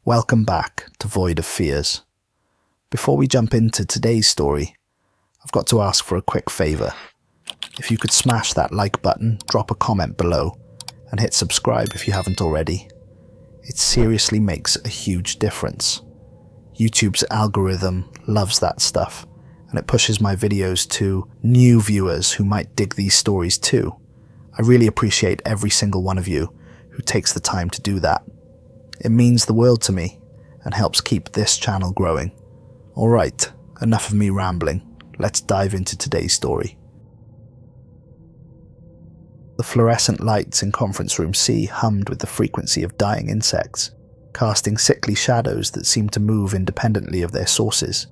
Welcome back to Void of Fears. Before we jump into today's story, I've got to ask for a quick favour. If you could smash that like button, drop a comment below, and hit subscribe if you haven't already. It seriously makes a huge difference. YouTube's algorithm loves that stuff, and it pushes my videos to new viewers who might dig these stories too. I really appreciate every single one of you who takes the time to do that. It means the world to me and helps keep this channel growing. Alright, enough of me rambling. Let's dive into today's story. The fluorescent lights in conference room C hummed with the frequency of dying insects, casting sickly shadows that seemed to move independently of their sources.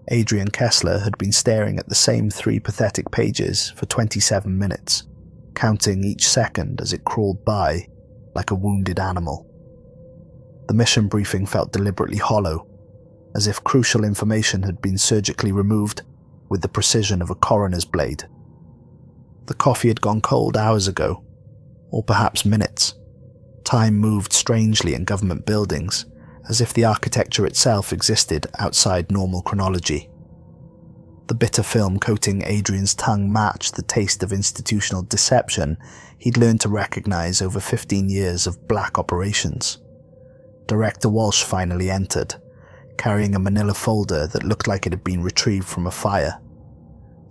Adrian Kessler had been staring at the same 3 pathetic pages for 27 minutes, counting each second as it crawled by like a wounded animal. The mission briefing felt deliberately hollow, as if crucial information had been surgically removed with the precision of a coroner's blade. The coffee had gone cold hours ago, or perhaps minutes. Time moved strangely in government buildings, as if the architecture itself existed outside normal chronology. The bitter film coating Adrian's tongue matched the taste of institutional deception he'd learned to recognize over 15 years of black operations. Director Walsh finally entered, carrying a manila folder that looked like it had been retrieved from a fire.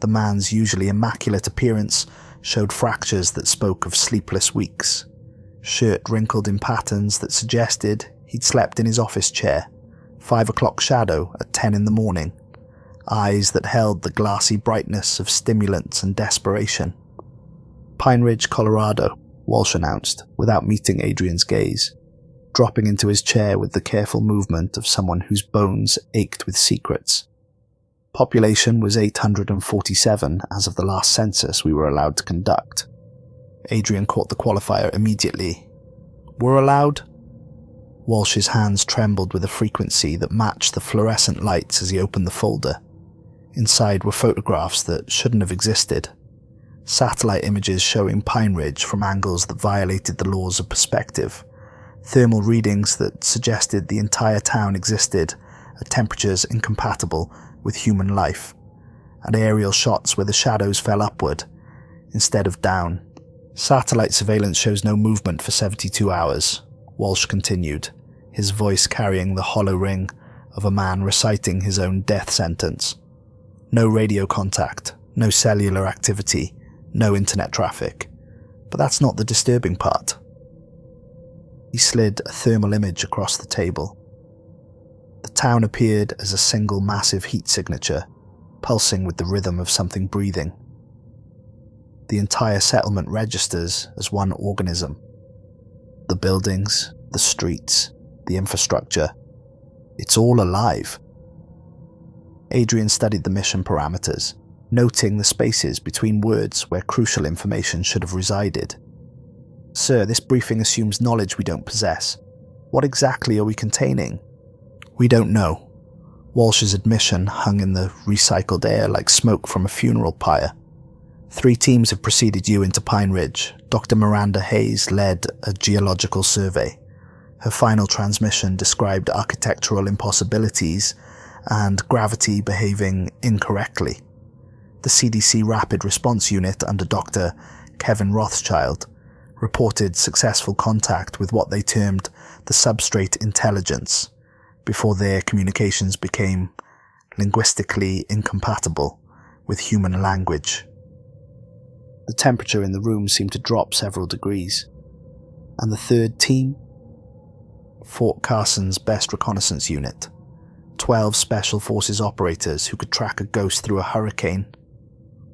The man's usually immaculate appearance showed fractures that spoke of sleepless weeks, shirt wrinkled in patterns that suggested he'd slept in his office chair, 5 o'clock shadow at 10 in the morning, eyes that held the glassy brightness of stimulants and desperation. Pine Ridge, Colorado, Walsh announced, without meeting Adrian's gaze, dropping into his chair with the careful movement of someone whose bones ached with secrets. Population was 847 as of the last census we were allowed to conduct. Adrian caught the qualifier immediately. "We're allowed?" Walsh's hands trembled with a frequency that matched the fluorescent lights as he opened the folder. Inside were photographs that shouldn't have existed. Satellite images showing Pine Ridge from angles that violated the laws of perspective. Thermal readings that suggested the entire town existed at temperatures incompatible with human life, and aerial shots where the shadows fell upward instead of down. Satellite surveillance shows no movement for 72 hours, Walsh continued, his voice carrying the hollow ring of a man reciting his own death sentence. No radio contact, no cellular activity, no internet traffic. But that's not the disturbing part. He slid a thermal image across the table. The town appeared as a single massive heat signature, pulsing with the rhythm of something breathing. The entire settlement registers as one organism. The buildings, the streets, the infrastructure. It's all alive. Adrian studied the mission parameters, noting the spaces between words where crucial information should have resided. "Sir, this briefing assumes knowledge we don't possess. What exactly are we containing?" "We don't know." Walsh's admission hung in the recycled air like smoke from a funeral pyre. 3 teams have preceded you into Pine Ridge. Dr. Miranda Hayes led a geological survey. Her final transmission described architectural impossibilities and gravity behaving incorrectly. The CDC Rapid Response Unit under Dr. Kevin Rothschild reported successful contact with what they termed the substrate intelligence before their communications became linguistically incompatible with human language. The temperature in the room seemed to drop several degrees. And the 3rd team? Fort Carson's best reconnaissance unit. 12 Special Forces operators who could track a ghost through a hurricane.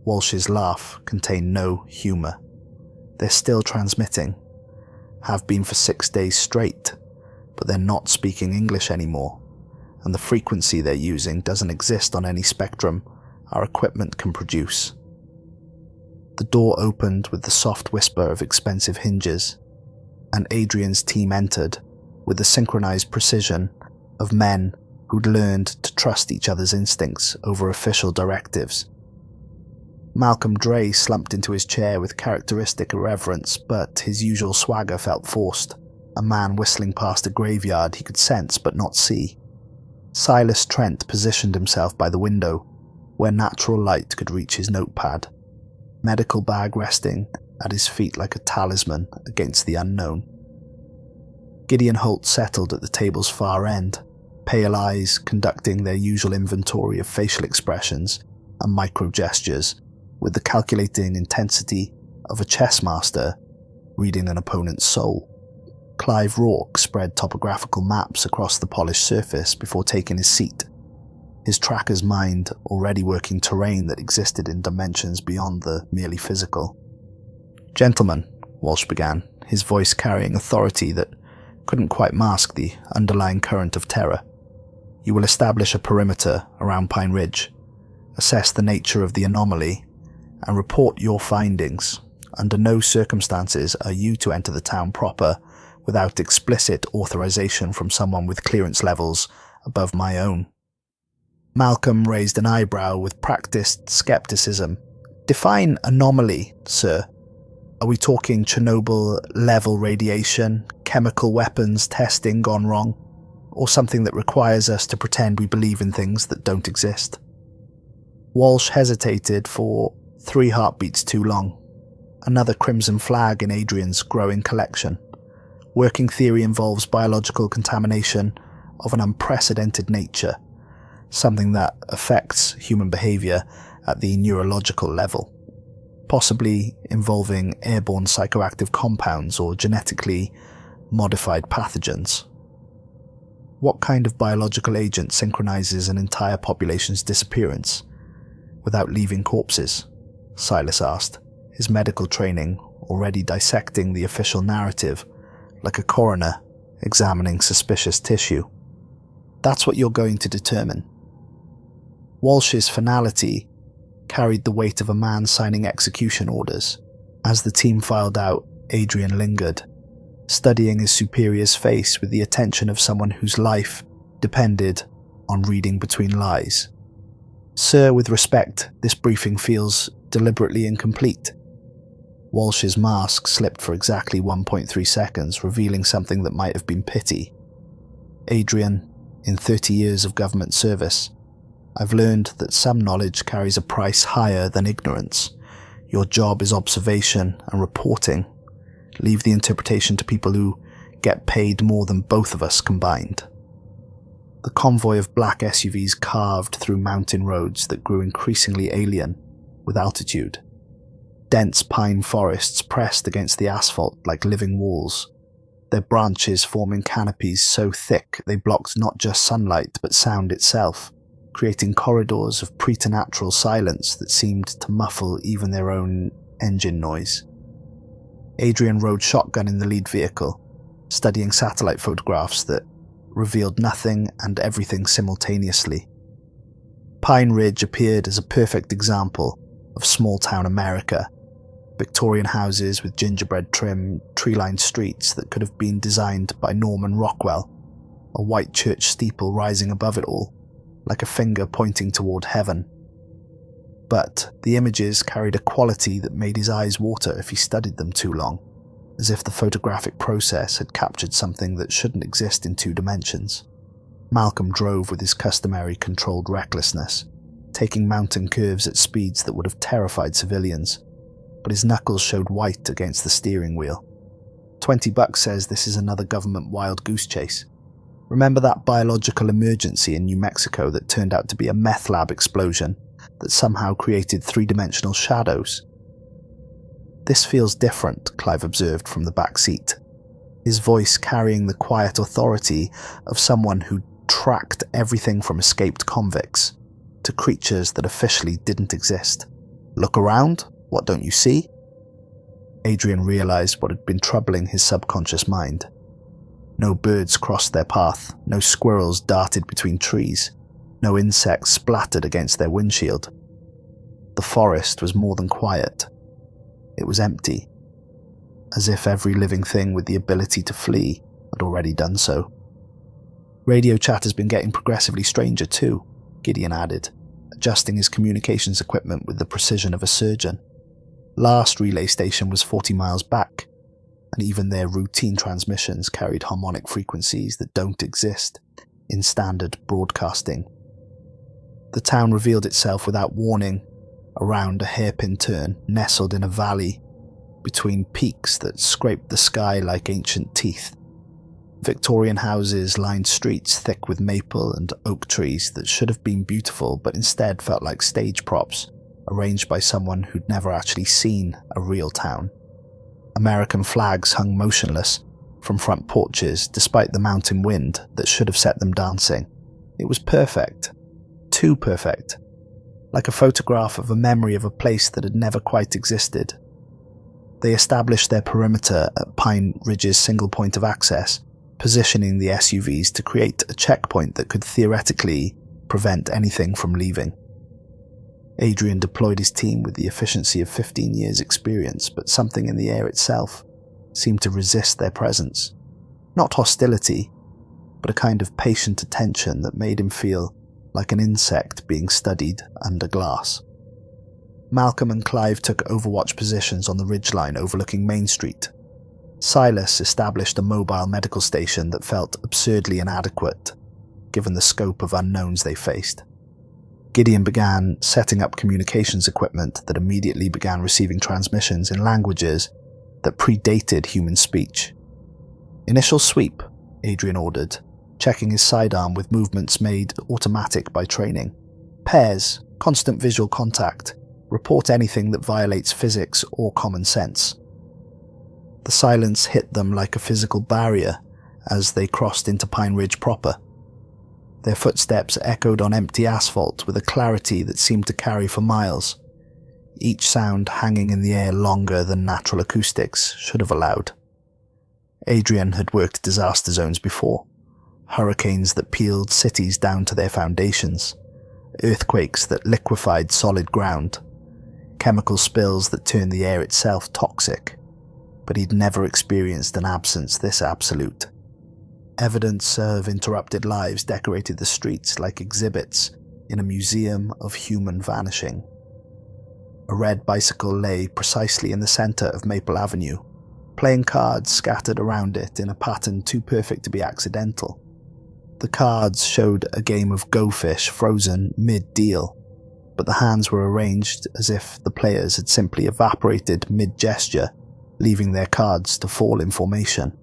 Walsh's laugh contained no humour. They're still transmitting. Have been for 6 days straight, but they're not speaking English anymore, and the frequency they're using doesn't exist on any spectrum our equipment can produce. The door opened with the soft whisper of expensive hinges, and Adrian's team entered with the synchronized precision of men who'd learned to trust each other's instincts over official directives. Malcolm Dre slumped into his chair with characteristic irreverence, but his usual swagger felt forced. a man whistling past a graveyard he could sense but not see. Silas Trent positioned himself by the window, where natural light could reach his notepad, medical bag resting at his feet like a talisman against the unknown. Gideon Holt settled at the table's far end, pale eyes conducting their usual inventory of facial expressions and micro-gestures with the calculating intensity of a chess master reading an opponent's soul. Clive Rourke spread topographical maps across the polished surface before taking his seat, his tracker's mind already working terrain that existed in dimensions beyond the merely physical. "Gentlemen," Walsh began, his voice carrying authority that couldn't quite mask the underlying current of terror. "You will establish a perimeter around Pine Ridge, assess the nature of the anomaly, and report your findings. Under no circumstances are you to enter the town proper without explicit authorization from someone with clearance levels above my own." Malcolm raised an eyebrow with practiced skepticism. "Define anomaly, sir. Are we talking Chernobyl-level radiation, chemical weapons testing gone wrong, or something that requires us to pretend we believe in things that don't exist?" Walsh hesitated for 3 heartbeats too long. Another crimson flag in Adrian's growing collection. Working theory involves biological contamination of an unprecedented nature, something that affects human behavior at the neurological level, possibly involving airborne psychoactive compounds or genetically modified pathogens. What kind of biological agent synchronizes an entire population's disappearance without leaving corpses? Silas asked, his medical training already dissecting the official narrative like a coroner examining suspicious tissue. "That's what you're going to determine." Walsh's finality carried the weight of a man signing execution orders. As the team filed out, Adrian lingered, studying his superior's face with the attention of someone whose life depended on reading between lies. "Sir, with respect, this briefing feels deliberately incomplete." Walsh's mask slipped for exactly 1.3 seconds, revealing something that might have been pity. "Adrian, in 30 years of government service, I've learned that some knowledge carries a price higher than ignorance. Your job is observation and reporting. Leave the interpretation to people who get paid more than both of us combined." The convoy of black SUVs carved through mountain roads that grew increasingly alien with altitude. Dense pine forests pressed against the asphalt like living walls, their branches forming canopies so thick they blocked not just sunlight but sound itself, creating corridors of preternatural silence that seemed to muffle even their own engine noise. Adrian rode shotgun in the lead vehicle, studying satellite photographs that revealed nothing and everything simultaneously. Pine Ridge appeared as a perfect example of small-town America. Victorian houses with gingerbread trim, tree-lined streets that could have been designed by Norman Rockwell, a white church steeple rising above it all, like a finger pointing toward heaven. But the images carried a quality that made his eyes water if he studied them too long, as if the photographic process had captured something that shouldn't exist in 2 dimensions. Malcolm drove with his customary controlled recklessness, taking mountain curves at speeds that would have terrified civilians, but his knuckles showed white against the steering wheel. $20 says this is another government wild goose chase. Remember that biological emergency in New Mexico that turned out to be a meth lab explosion that somehow created 3-dimensional shadows? "This feels different," Clive observed from the back seat, his voice carrying the quiet authority of someone who tracked everything from escaped convicts to creatures that officially didn't exist. "Look around. What don't you see?" Adrian realized what had been troubling his subconscious mind. No birds crossed their path, no squirrels darted between trees, no insects splattered against their windshield. The forest was more than quiet. It was empty, as if every living thing with the ability to flee had already done so. "Radio chat has been getting progressively stranger too," Gideon added, adjusting his communications equipment with the precision of a surgeon. "Last relay station was 40 miles back. and even their routine transmissions carried harmonic frequencies that don't exist in standard broadcasting. The town revealed itself without warning, around a hairpin turn nestled in a valley between peaks that scraped the sky like ancient teeth. Victorian houses lined streets thick with maple and oak trees that should have been beautiful but instead felt like stage props arranged by someone who'd never actually seen a real town. American flags hung motionless from front porches despite the mountain wind that should have set them dancing. It was perfect. Too perfect. Like a photograph of a memory of a place that had never quite existed. They established their perimeter at Pine Ridge's single point of access, positioning the SUVs to create a checkpoint that could theoretically prevent anything from leaving. Adrian deployed his team with the efficiency of 15 years' experience, but something in the air itself seemed to resist their presence. Not hostility, but a kind of patient attention that made him feel like an insect being studied under glass. Malcolm and Clive took overwatch positions on the ridgeline overlooking Main Street. Silas established a mobile medical station that felt absurdly inadequate, given the scope of unknowns they faced. Gideon began setting up communications equipment that immediately began receiving transmissions in languages that predated human speech. "Initial sweep," Adrian ordered, checking his sidearm with movements made automatic by training. "Pairs, constant visual contact. Report anything that violates physics or common sense." The silence hit them like a physical barrier as they crossed into Pine Ridge proper. Their footsteps echoed on empty asphalt with a clarity that seemed to carry for miles, each sound hanging in the air longer than natural acoustics should have allowed. Adrian had worked disaster zones before. Hurricanes that peeled cities down to their foundations, earthquakes that liquefied solid ground, chemical spills that turned the air itself toxic, but he'd never experienced an absence this absolute. Evidence of interrupted lives decorated the streets like exhibits in a museum of human vanishing. A red bicycle lay precisely in the center of Maple Avenue, playing cards scattered around it in a pattern too perfect to be accidental. The cards showed a game of Go Fish frozen mid-deal, but the hands were arranged as if the players had simply evaporated mid-gesture, leaving their cards to fall in formation.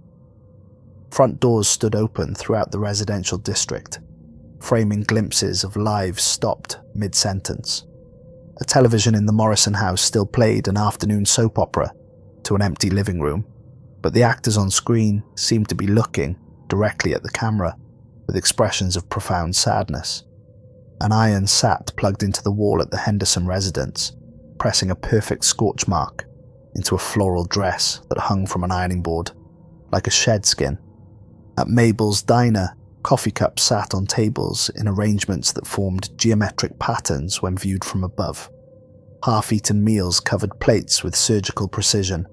Front doors stood open throughout the residential district, framing glimpses of lives stopped mid-sentence. A television in the Morrison house still played an afternoon soap opera to an empty living room, but the actors on screen seemed to be looking directly at the camera, with expressions of profound sadness. An iron sat plugged into the wall at the Henderson residence, pressing a perfect scorch mark into a floral dress that hung from an ironing board, like a shed skin. At Mabel's diner, coffee cups sat on tables in arrangements that formed geometric patterns when viewed from above. Half-eaten meals covered plates with surgical precision,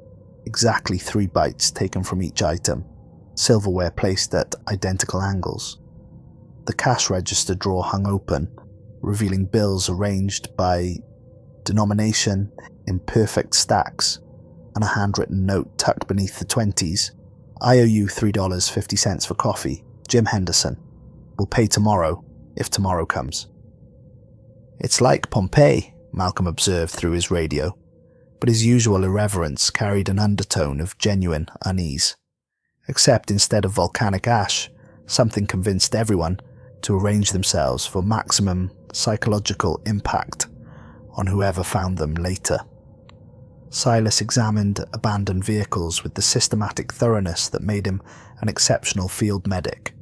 exactly 3 bites taken from each item, silverware placed at identical angles. The cash register drawer hung open, revealing bills arranged by denomination in perfect stacks, and a handwritten note tucked beneath the 20s. "I owe you $3.50 for coffee. Jim Henderson. Will pay tomorrow, if tomorrow comes." "It's like Pompeii," Malcolm observed through his radio, but his usual irreverence carried an undertone of genuine unease. Except instead of volcanic ash, something convinced everyone to arrange themselves for maximum psychological impact on whoever found them later. Silas examined abandoned vehicles with the systematic thoroughness that made him an exceptional field medic.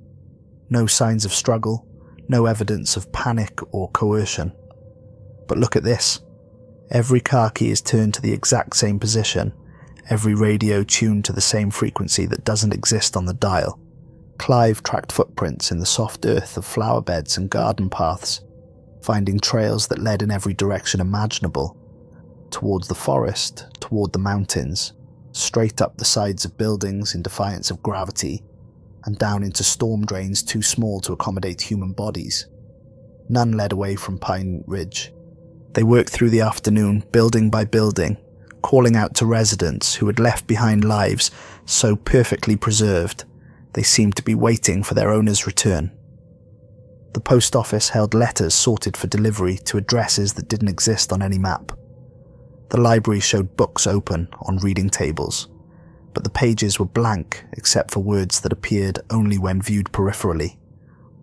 No signs of struggle, no evidence of panic or coercion. But look at this. Every car key is turned to the exact same position, every radio tuned to the same frequency that doesn't exist on the dial. Clive tracked footprints in the soft earth of flower beds and garden paths, finding trails that led in every direction imaginable, towards the forest, toward the mountains, straight up the sides of buildings in defiance of gravity, and down into storm drains too small to accommodate human bodies. None led away from Pine Ridge. They worked through the afternoon, building by building, calling out to residents who had left behind lives so perfectly preserved they seemed to be waiting for their owner's return. The post office held letters sorted for delivery to addresses that didn't exist on any map. The library showed books open on reading tables, but the pages were blank except for words that appeared only when viewed peripherally.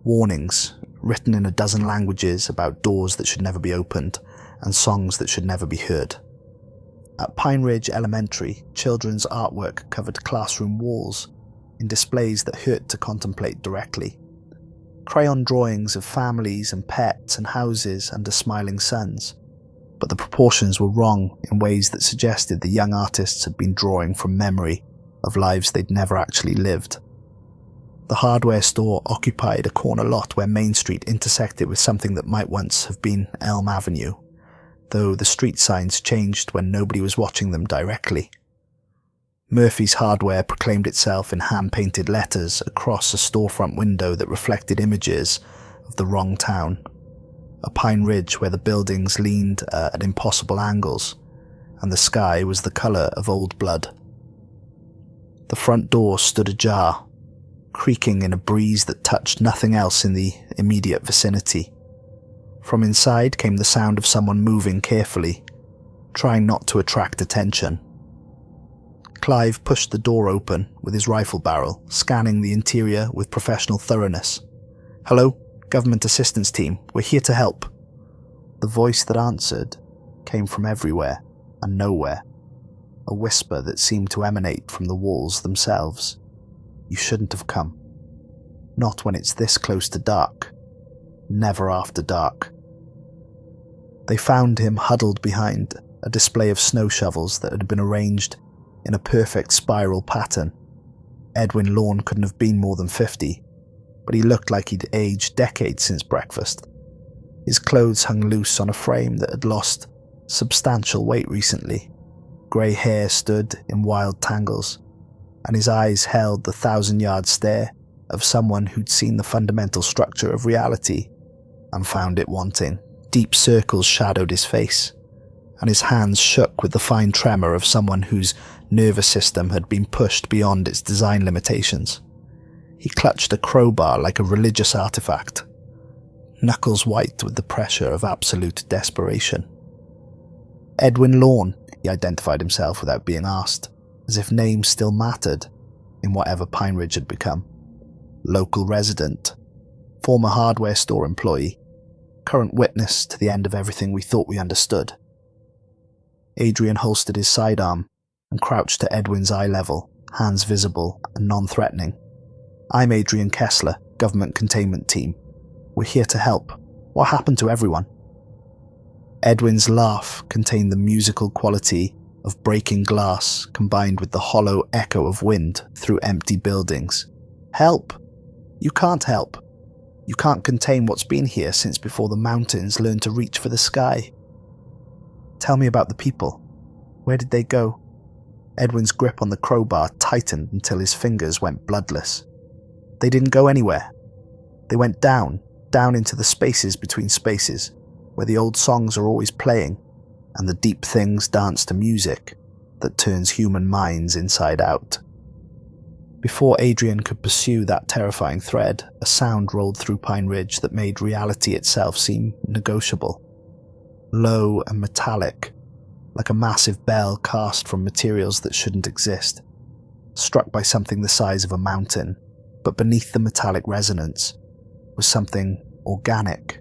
Warnings, written in a dozen languages about doors that should never be opened and songs that should never be heard. At Pine Ridge Elementary, children's artwork covered classroom walls in displays that hurt to contemplate directly. Crayon drawings of families and pets and houses under smiling suns, but the proportions were wrong in ways that suggested the young artists had been drawing from memory of lives they'd never actually lived. The hardware store occupied a corner lot where Main Street intersected with something that might once have been Elm Avenue, though the street signs changed when nobody was watching them directly. Murphy's Hardware proclaimed itself in hand-painted letters across a storefront window that reflected images of the wrong town. A pine ridge where the buildings leaned at impossible angles, and the sky was the colour of old blood. The front door stood ajar, creaking in a breeze that touched nothing else in the immediate vicinity. From inside came the sound of someone moving carefully, trying not to attract attention. Clive pushed the door open with his rifle barrel, scanning the interior with professional thoroughness. "Hello, Government Assistance Team, we're here to help." The voice that answered came from everywhere and nowhere, a whisper that seemed to emanate from the walls themselves. "You shouldn't have come. Not when it's this close to dark. Never after dark." They found him huddled behind a display of snow shovels that had been arranged in a perfect spiral pattern. Edwin Lorne couldn't have been more than 50, but he looked like he'd aged decades since breakfast. His clothes hung loose on a frame that had lost substantial weight recently. Grey hair stood in wild tangles, and his eyes held the 1,000-yard stare of someone who'd seen the fundamental structure of reality and found it wanting. Deep circles shadowed his face, and his hands shook with the fine tremor of someone whose nervous system had been pushed beyond its design limitations. He clutched a crowbar like a religious artifact, knuckles white with the pressure of absolute desperation. Edwin Lorne, he identified himself without being asked, as if names still mattered in whatever Pine Ridge had become. Local resident, former hardware store employee, current witness to the end of everything we thought we understood. Adrian holstered his sidearm and crouched to Edwin's eye level, hands visible and non-threatening. "I'm Adrian Kessler, Government Containment Team. We're here to help. What happened to everyone?" Edwin's laugh contained the musical quality of breaking glass combined with the hollow echo of wind through empty buildings. "Help! You can't help. You can't contain what's been here since before the mountains learned to reach for the sky." "Tell me about the people. Where did they go?" Edwin's grip on the crowbar tightened until his fingers went bloodless. "They didn't go anywhere. They went down into the spaces between spaces, where the old songs are always playing, and the deep things dance to music that turns human minds inside out." Before Adrian could pursue that terrifying thread, a sound rolled through Pine Ridge that made reality itself seem negotiable. Low and metallic, like a massive bell cast from materials that shouldn't exist, struck by something the size of a mountain, but beneath the metallic resonance was something organic,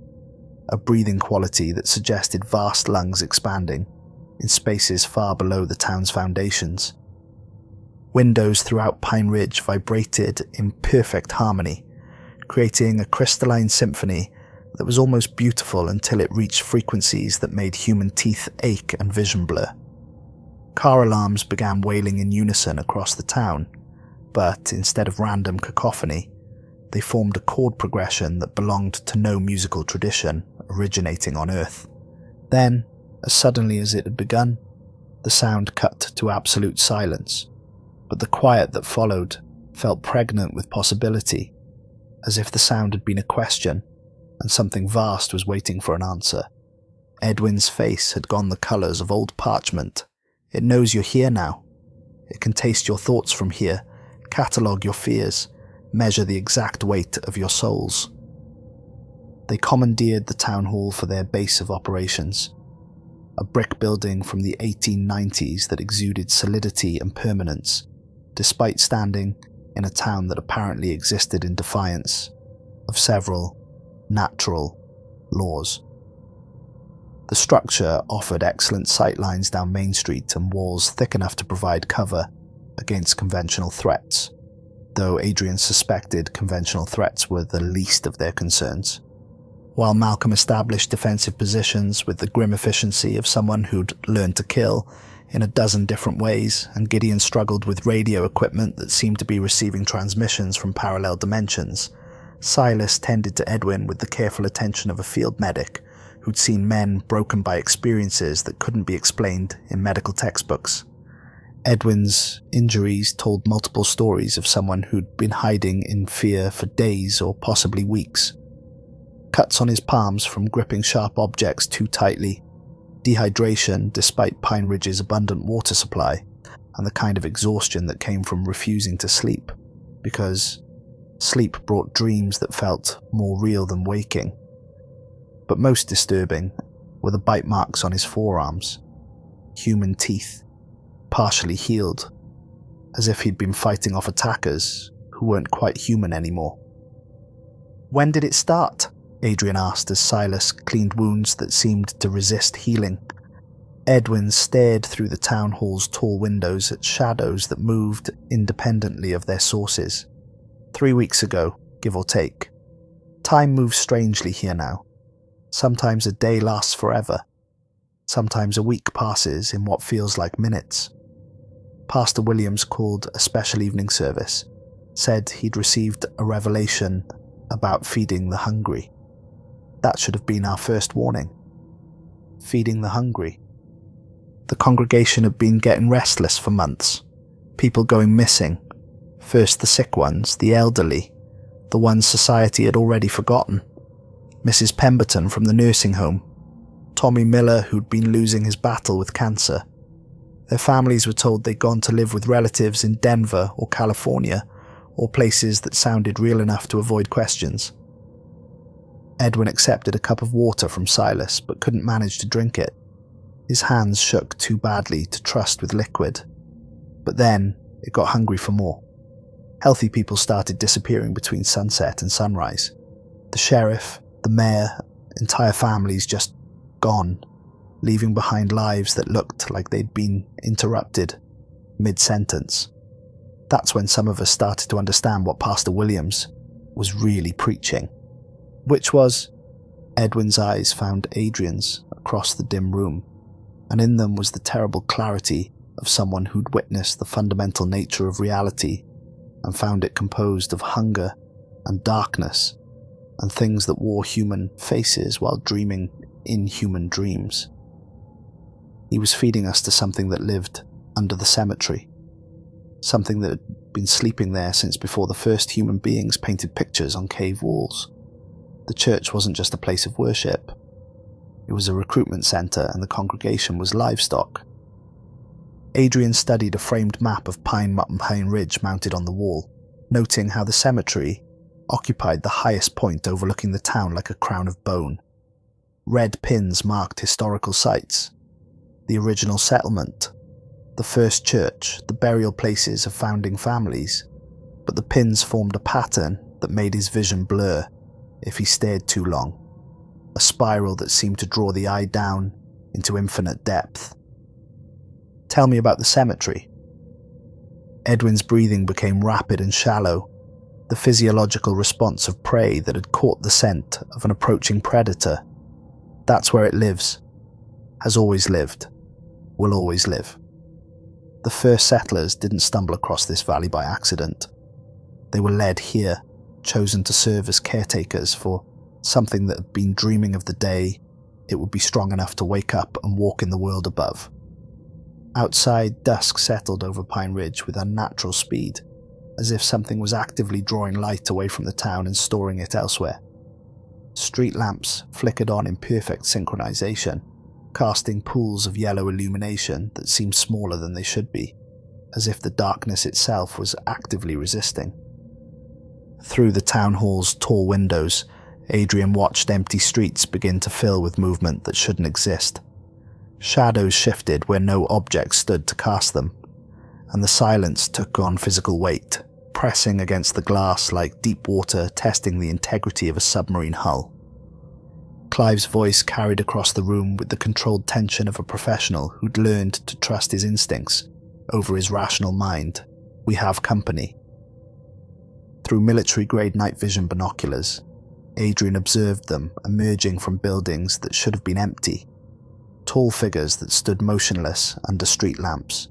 a breathing quality that suggested vast lungs expanding in spaces far below the town's foundations. Windows throughout Pine Ridge vibrated in perfect harmony, creating a crystalline symphony that was almost beautiful until it reached frequencies that made human teeth ache and vision blur. Car alarms began wailing in unison across the town, but instead of random cacophony, they formed a chord progression that belonged to no musical tradition originating on Earth. Then, as suddenly as it had begun, the sound cut to absolute silence, but the quiet that followed felt pregnant with possibility, as if the sound had been a question and something vast was waiting for an answer. Edwin's face had gone the colours of old parchment It knows you're here now. It can taste your thoughts from here, catalogue your fears, measure the exact weight of your souls. They commandeered the town hall for their base of operations, a brick building from the 1890s that exuded solidity and permanence, despite standing in a town that apparently existed in defiance of several natural laws. The structure offered excellent sightlines down Main Street and walls thick enough to provide cover against conventional threats, though Adrian suspected conventional threats were the least of their concerns. While Malcolm established defensive positions with the grim efficiency of someone who'd learned to kill in a dozen different ways, and Gideon struggled with radio equipment that seemed to be receiving transmissions from parallel dimensions, Silas tended to Edwin with the careful attention of a field medic who'd seen men broken by experiences that couldn't be explained in medical textbooks. Edwin's injuries told multiple stories of someone who'd been hiding in fear for days or possibly weeks. Cuts on his palms from gripping sharp objects too tightly, dehydration despite Pine Ridge's abundant water supply, and the kind of exhaustion that came from refusing to sleep, because sleep brought dreams that felt more real than waking. But most disturbing were the bite marks on his forearms, human teeth, partially healed, as if he'd been fighting off attackers who weren't quite human anymore. "When did it start?" Adrian asked as Silas cleaned wounds that seemed to resist healing. Edwin stared through the town hall's tall windows at shadows that moved independently of their sources. 3 weeks ago, give or take. Time moves strangely here now. Sometimes a day lasts forever. Sometimes a week passes in what feels like minutes. Pastor Williams called a special evening service, said he'd received a revelation about feeding the hungry. That should have been our first warning. Feeding the hungry. The congregation had been getting restless for months. People going missing. First the sick ones, the elderly, the ones society had already forgotten. Mrs. Pemberton from the nursing home. Tommy Miller, who'd been losing his battle with cancer. Their families were told they'd gone to live with relatives in Denver or California, or places that sounded real enough to avoid questions. Edwin accepted a cup of water from Silas, but couldn't manage to drink it. His hands shook too badly to trust with liquid. But then, it got hungry for more. Healthy people started disappearing between sunset and sunrise. The sheriff, the mayor, entire families just gone, leaving behind lives that looked like they'd been interrupted mid-sentence. That's when some of us started to understand what Pastor Williams was really preaching. Which was, Edwin's eyes found Adrian's across the dim room, and in them was the terrible clarity of someone who'd witnessed the fundamental nature of reality and found it composed of hunger and darkness and things that wore human faces while dreaming inhuman dreams. He was feeding us to something that lived under the cemetery, something that had been sleeping there since before the first human beings painted pictures on cave walls. The church wasn't just a place of worship. It was a recruitment centre, and the congregation was livestock. Adrian studied a framed map of Pine Ridge mounted on the wall, noting how the cemetery occupied the highest point overlooking the town like a crown of bone. Red pins marked historical sites, the original settlement, the first church, the burial places of founding families, but the pins formed a pattern that made his vision blur if he stared too long, a spiral that seemed to draw the eye down into infinite depth. "Tell me about the cemetery." Edwin's breathing became rapid and shallow, the physiological response of prey that had caught the scent of an approaching predator. That's where it lives, has always lived, will always live. The first settlers didn't stumble across this valley by accident. They were led here, chosen to serve as caretakers for something that had been dreaming of the day it would be strong enough to wake up and walk in the world above. Outside, dusk settled over Pine Ridge with unnatural speed, as if something was actively drawing light away from the town and storing it elsewhere. Street lamps flickered on in perfect synchronization, casting pools of yellow illumination that seemed smaller than they should be, as if the darkness itself was actively resisting. Through the town hall's tall windows, Adrian watched empty streets begin to fill with movement that shouldn't exist. Shadows shifted where no object stood to cast them, and the silence took on physical weight, pressing against the glass like deep water testing the integrity of a submarine hull. Clive's voice carried across the room with the controlled tension of a professional who'd learned to trust his instincts over his rational mind. "We have company." Through military-grade night vision binoculars, Adrian observed them emerging from buildings that should have been empty. Tall figures that stood motionless under street lamps,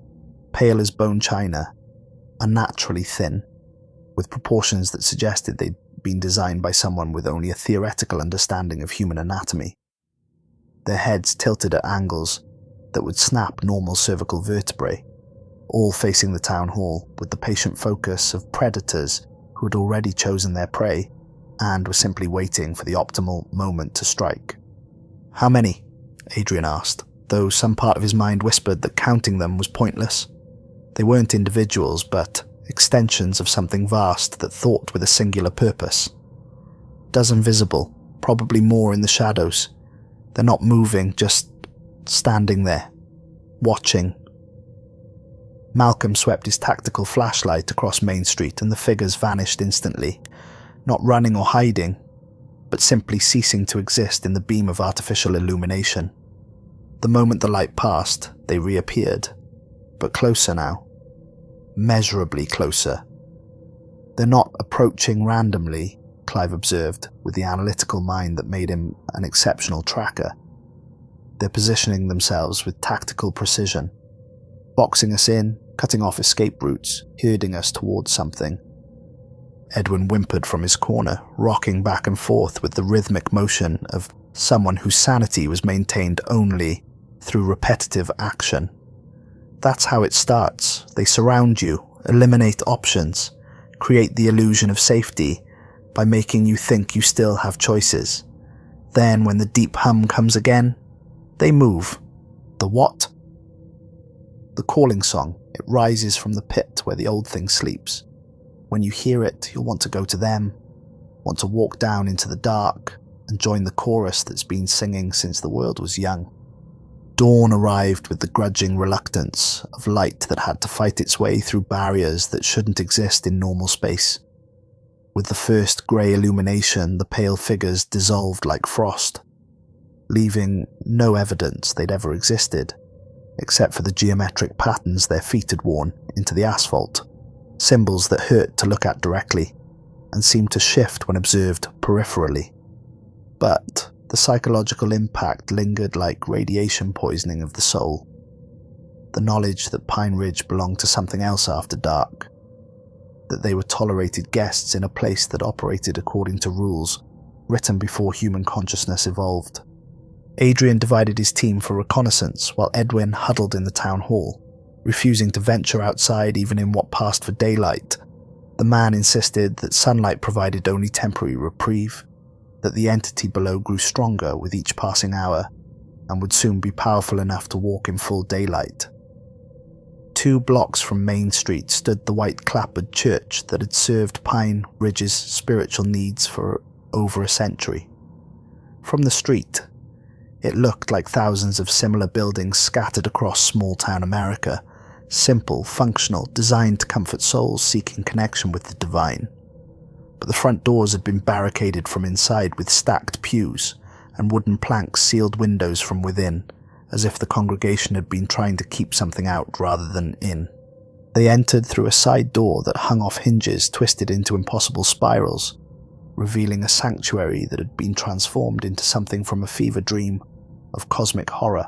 pale as bone china, unnaturally thin, with proportions that suggested they'd been designed by someone with only a theoretical understanding of human anatomy. Their heads tilted at angles that would snap normal cervical vertebrae, all facing the town hall with the patient focus of predators who had already chosen their prey and were simply waiting for the optimal moment to strike. "How many?" Adrian asked, though some part of his mind whispered that counting them was pointless. They weren't individuals, but extensions of something vast that thought with a singular purpose. "Dozen visible, probably more in the shadows. They're not moving, just standing there, watching." Malcolm swept his tactical flashlight across Main Street and the figures vanished instantly, not running or hiding, but simply ceasing to exist in the beam of artificial illumination. The moment the light passed, they reappeared, but closer now. Measurably closer. "They're not approaching randomly," Clive observed, with the analytical mind that made him an exceptional tracker. "They're positioning themselves with tactical precision, boxing us in, cutting off escape routes, herding us towards something." Edwin whimpered from his corner, rocking back and forth with the rhythmic motion of someone whose sanity was maintained only through repetitive action. "That's how it starts. They surround you, eliminate options, create the illusion of safety by making you think you still have choices. Then when the deep hum comes again, they move." "The what?" "The calling song. It rises from the pit where the old thing sleeps. When you hear it, you'll want to go to them, want to walk down into the dark and join the chorus that's been singing since the world was young." Dawn arrived with the grudging reluctance of light that had to fight its way through barriers that shouldn't exist in normal space. With the first grey illumination, the pale figures dissolved like frost, leaving no evidence they'd ever existed, except for the geometric patterns their feet had worn into the asphalt, symbols that hurt to look at directly and seemed to shift when observed peripherally. But the psychological impact lingered like radiation poisoning of the soul. The knowledge that Pine Ridge belonged to something else after dark, that they were tolerated guests in a place that operated according to rules written before human consciousness evolved. Adrian divided his team for reconnaissance while Edwin huddled in the town hall, refusing to venture outside even in what passed for daylight. The man insisted that sunlight provided only temporary reprieve, that the entity below grew stronger with each passing hour, and would soon be powerful enough to walk in full daylight. 2 blocks from Main Street stood the white clapboard church that had served Pine Ridge's spiritual needs for over a century. From the street, it looked like thousands of similar buildings scattered across small-town America, simple, functional, designed to comfort souls seeking connection with the divine. But the front doors had been barricaded from inside with stacked pews, and wooden planks sealed windows from within, as if the congregation had been trying to keep something out rather than in. They entered through a side door that hung off hinges twisted into impossible spirals, revealing a sanctuary that had been transformed into something from a fever dream of cosmic horror.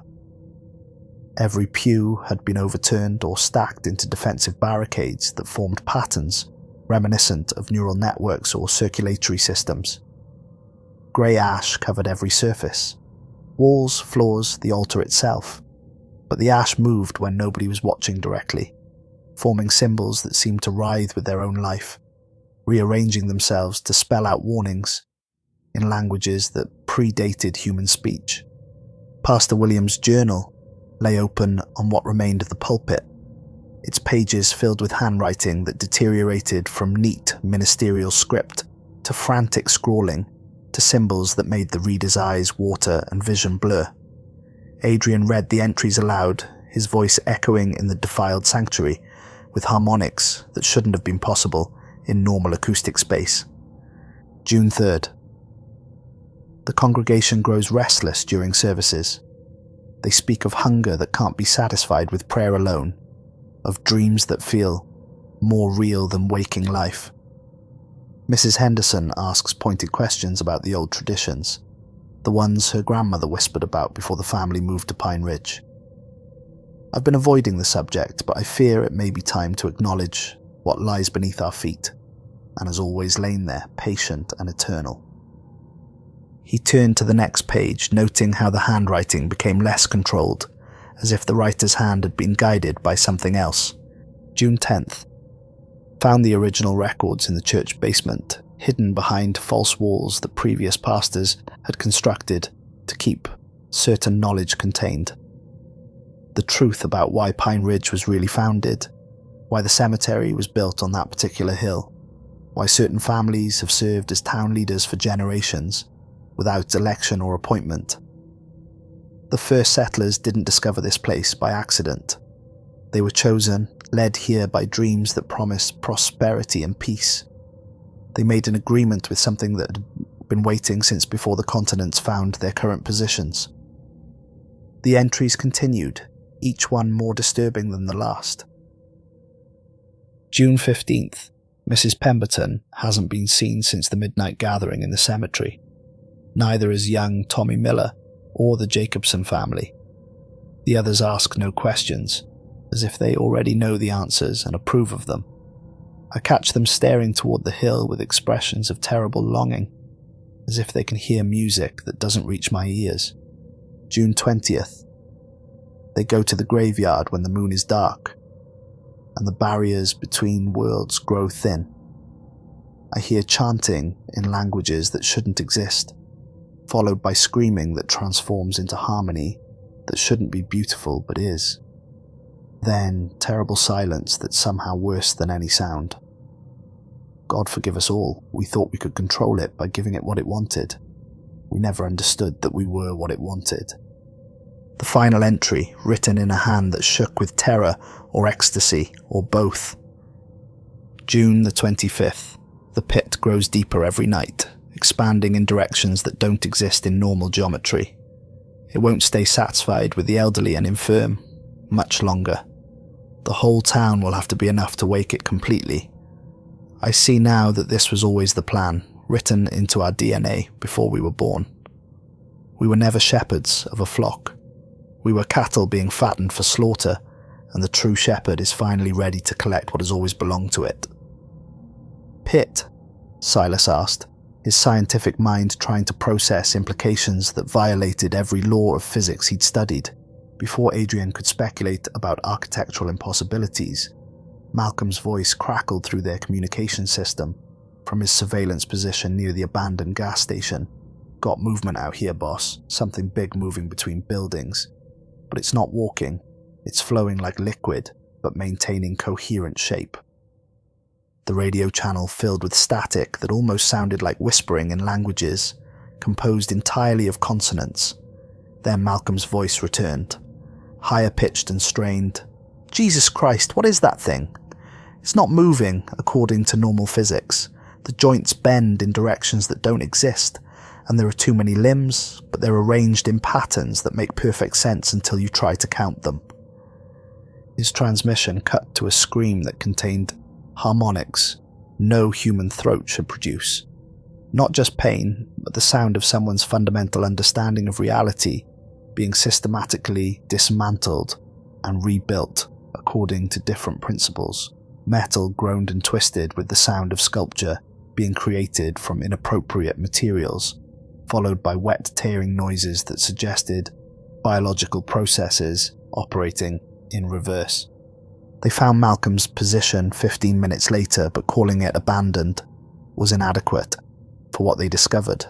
Every pew had been overturned or stacked into defensive barricades that formed patterns reminiscent of neural networks or circulatory systems. Grey ash covered every surface, walls, floors, the altar itself, but the ash moved when nobody was watching directly, forming symbols that seemed to writhe with their own life, rearranging themselves to spell out warnings in languages that predated human speech. Pastor William's journal lay open on what remained of the pulpit, its pages filled with handwriting that deteriorated from neat ministerial script to frantic scrawling to symbols that made the reader's eyes water and vision blur. Adrian read the entries aloud, his voice echoing in the defiled sanctuary with harmonics that shouldn't have been possible in normal acoustic space. June 3rd. The congregation grows restless during services. They speak of hunger that can't be satisfied with prayer alone, of dreams that feel more real than waking life. Mrs. Henderson asks pointed questions about the old traditions, the ones her grandmother whispered about before the family moved to Pine Ridge. I've been avoiding the subject, but I fear it may be time to acknowledge what lies beneath our feet, and has always lain there, patient and eternal. He turned to the next page, noting how the handwriting became less controlled, as if the writer's hand had been guided by something else. June 10th. Found the original records in the church basement, hidden behind false walls that previous pastors had constructed to keep certain knowledge contained. The truth about why Pine Ridge was really founded, why the cemetery was built on that particular hill, why certain families have served as town leaders for generations, without election or appointment. The first settlers didn't discover this place by accident. They were chosen, led here by dreams that promised prosperity and peace. They made an agreement with something that had been waiting since before the continents found their current positions. The entries continued, each one more disturbing than the last. June 15th. Mrs. Pemberton hasn't been seen since the midnight gathering in the cemetery. Neither is young Tommy Miller or the Jacobson family. The others ask no questions, as if they already know the answers and approve of them. I catch them staring toward the hill with expressions of terrible longing, as if they can hear music that doesn't reach my ears. June 20th. They go to the graveyard when the moon is dark, and the barriers between worlds grow thin. I hear chanting in languages that shouldn't exist, followed by screaming that transforms into harmony that shouldn't be beautiful but is. Then terrible silence that's somehow worse than any sound. God forgive us all, we thought we could control it by giving it what it wanted. We never understood that we were what it wanted. The final entry, written in a hand that shook with terror or ecstasy, or both. June the 25th. The pit grows deeper every night, expanding in directions that don't exist in normal geometry. It won't stay satisfied with the elderly and infirm much longer. The whole town will have to be enough to wake it completely. I see now that this was always the plan, written into our DNA before we were born. We were never shepherds of a flock. We were cattle being fattened for slaughter, and the true shepherd is finally ready to collect what has always belonged to it. Pit? Silas asked, his scientific mind trying to process implications that violated every law of physics he'd studied. Before Adrian could speculate about architectural impossibilities, Malcolm's voice crackled through their communication system from his surveillance position near the abandoned gas station. Got movement out here, boss. Something big moving between buildings. But it's not walking. It's flowing like liquid, but maintaining coherent shape. The radio channel filled with static that almost sounded like whispering in languages, composed entirely of consonants. Then Malcolm's voice returned, higher pitched and strained. Jesus Christ, what is that thing? It's not moving according to normal physics. The joints bend in directions that don't exist, and there are too many limbs, but they're arranged in patterns that make perfect sense until you try to count them. His transmission cut to a scream that contained harmonics no human throat should produce. Not just pain, but the sound of someone's fundamental understanding of reality being systematically dismantled and rebuilt according to different principles. Metal groaned and twisted with the sound of sculpture being created from inappropriate materials, followed by wet tearing noises that suggested biological processes operating in reverse. They found Malcolm's position 15 minutes later, but calling it abandoned was inadequate for what they discovered.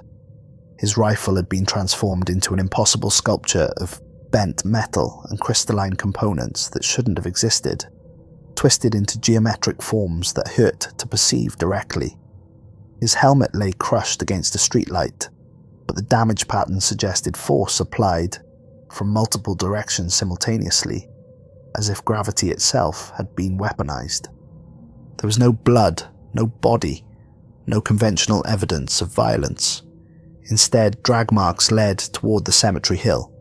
His rifle had been transformed into an impossible sculpture of bent metal and crystalline components that shouldn't have existed, twisted into geometric forms that hurt to perceive directly. His helmet lay crushed against a streetlight, but the damage pattern suggested force applied from multiple directions simultaneously, as if gravity itself had been weaponized. There was no blood, no body, no conventional evidence of violence. Instead, drag marks led toward the cemetery hill,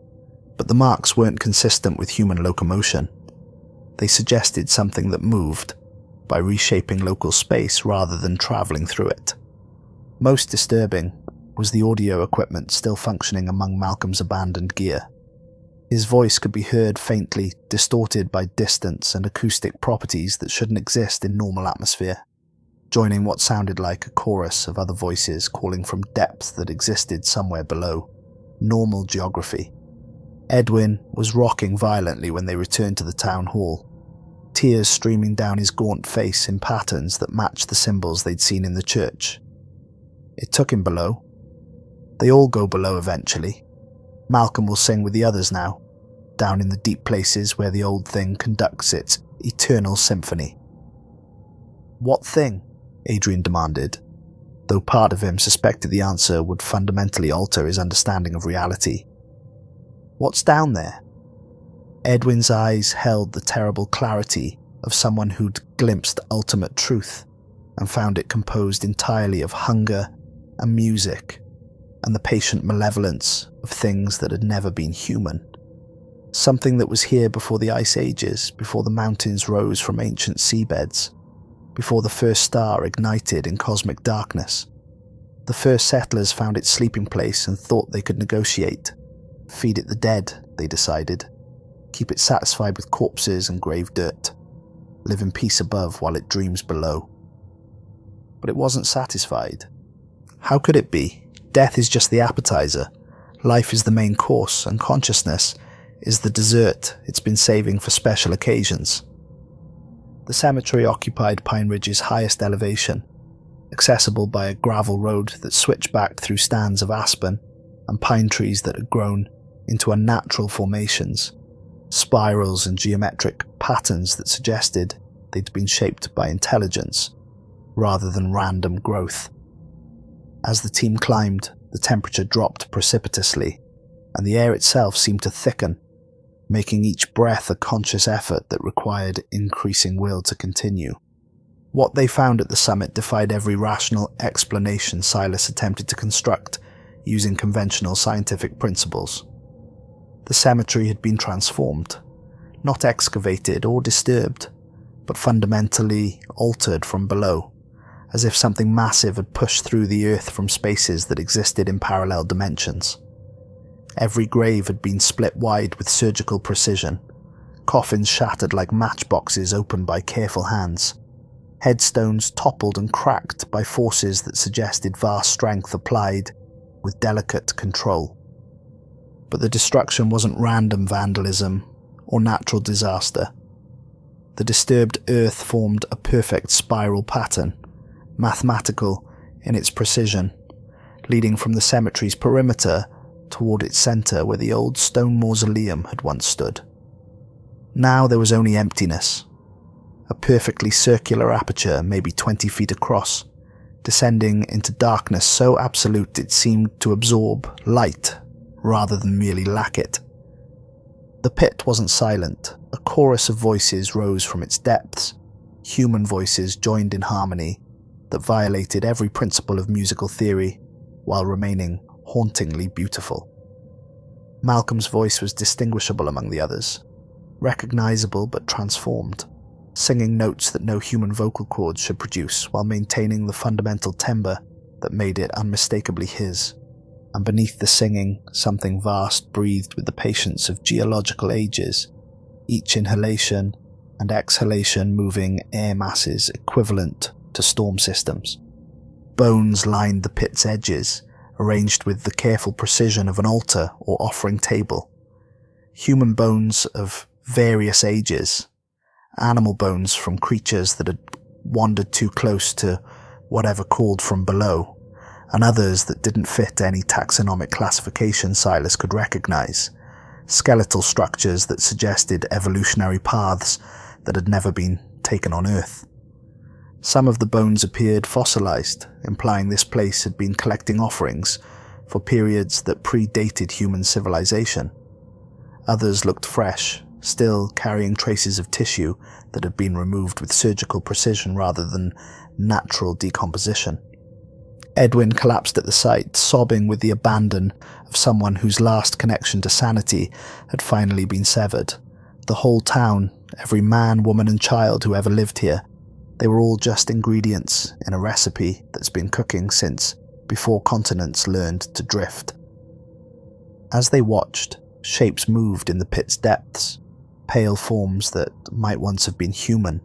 but the marks weren't consistent with human locomotion. They suggested something that moved by reshaping local space rather than traveling through it. Most disturbing was the audio equipment still functioning among Malcolm's abandoned gear. His voice could be heard faintly, distorted by distance and acoustic properties that shouldn't exist in normal atmosphere, joining what sounded like a chorus of other voices calling from depths that existed somewhere below. Normal geography. Edwin was rocking violently when they returned to the town hall, tears streaming down his gaunt face in patterns that matched the symbols they'd seen in the church. It took him below. They all go below eventually. Malcolm will sing with the others now, down in the deep places where the old thing conducts its eternal symphony. What thing? Adrian demanded, though part of him suspected the answer would fundamentally alter his understanding of reality. What's down there? Edwin's eyes held the terrible clarity of someone who'd glimpsed ultimate truth and found it composed entirely of hunger and music and the patient malevolence of things that had never been human. Something that was here before the ice ages, before the mountains rose from ancient seabeds, before the first star ignited in cosmic darkness. The first settlers found its sleeping place and thought they could negotiate. Feed it the dead, they decided. Keep it satisfied with corpses and grave dirt. Live in peace above while it dreams below. But it wasn't satisfied. How could it be? Death is just the appetizer. Life is the main course, and consciousness is the dessert it's been saving for special occasions. The cemetery occupied Pine Ridge's highest elevation, accessible by a gravel road that switched back through stands of aspen and pine trees that had grown into unnatural formations, spirals and geometric patterns that suggested they'd been shaped by intelligence rather than random growth. As the team climbed, the temperature dropped precipitously, and the air itself seemed to thicken, making each breath a conscious effort that required increasing will to continue. What they found at the summit defied every rational explanation Silas attempted to construct using conventional scientific principles. The cemetery had been transformed, not excavated or disturbed, but fundamentally altered from below, as if something massive had pushed through the earth from spaces that existed in parallel dimensions. Every grave had been split wide with surgical precision, coffins shattered like matchboxes opened by careful hands, headstones toppled and cracked by forces that suggested vast strength applied with delicate control. But the destruction wasn't random vandalism or natural disaster. The disturbed earth formed a perfect spiral pattern, mathematical in its precision, leading from the cemetery's perimeter toward its center where the old stone mausoleum had once stood. Now there was only emptiness, a perfectly circular aperture maybe 20 feet across, descending into darkness so absolute it seemed to absorb light rather than merely lack it. The pit wasn't silent. A chorus of voices rose from its depths, human voices joined in harmony that violated every principle of musical theory while remaining hauntingly beautiful. Malcolm's voice was distinguishable among the others, recognizable but transformed, singing notes that no human vocal cords should produce while maintaining the fundamental timbre that made it unmistakably his. And beneath the singing, something vast breathed with the patience of geological ages, each inhalation and exhalation moving air masses equivalent to storm systems. Bones lined the pit's edges, arranged with the careful precision of an altar or offering table. Human bones of various ages, animal bones from creatures that had wandered too close to whatever called from below, and others that didn't fit any taxonomic classification Silas could recognize, skeletal structures that suggested evolutionary paths that had never been taken on Earth. Some of the bones appeared fossilized, implying this place had been collecting offerings for periods that predated human civilization. Others looked fresh, still carrying traces of tissue that had been removed with surgical precision rather than natural decomposition. Edwin collapsed at the sight, sobbing with the abandon of someone whose last connection to sanity had finally been severed. The whole town, every man, woman and child who ever lived here, they were all just ingredients in a recipe that's been cooking since before continents learned to drift. As they watched, shapes moved in the pit's depths, pale forms that might once have been human,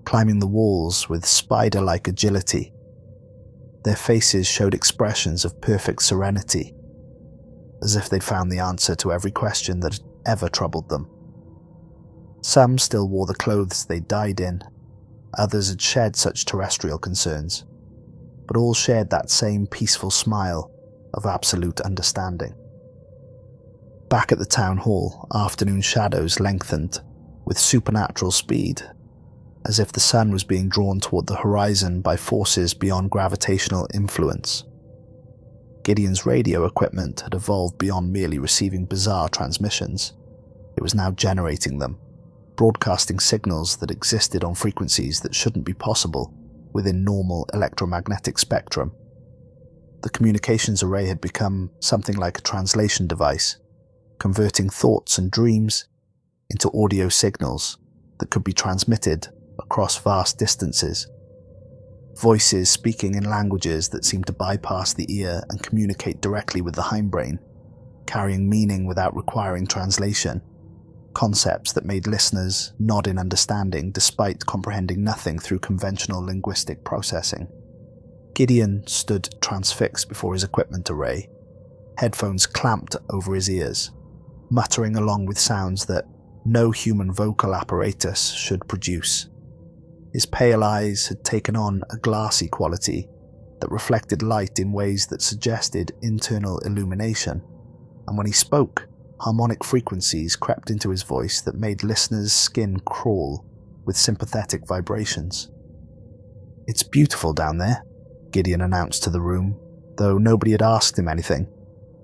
climbing the walls with spider-like agility. Their faces showed expressions of perfect serenity, as if they'd found the answer to every question that had ever troubled them. Some still wore the clothes they died in, others had shed such terrestrial concerns, but all shared that same peaceful smile of absolute understanding. Back at the town hall, afternoon shadows lengthened with supernatural speed, as if the sun was being drawn toward the horizon by forces beyond gravitational influence. Gideon's radio equipment had evolved beyond merely receiving bizarre transmissions. It was now generating them, broadcasting signals that existed on frequencies that shouldn't be possible within normal electromagnetic spectrum. The communications array had become something like a translation device, converting thoughts and dreams into audio signals that could be transmitted across vast distances. Voices speaking in languages that seemed to bypass the ear and communicate directly with the hindbrain, carrying meaning without requiring translation. Concepts that made listeners nod in understanding despite comprehending nothing through conventional linguistic processing. Gideon stood transfixed before his equipment array, headphones clamped over his ears, muttering along with sounds that no human vocal apparatus should produce. His pale eyes had taken on a glassy quality that reflected light in ways that suggested internal illumination, and when he spoke, harmonic frequencies crept into his voice that made listeners' skin crawl with sympathetic vibrations. "It's beautiful down there," Gideon announced to the room, though nobody had asked him anything,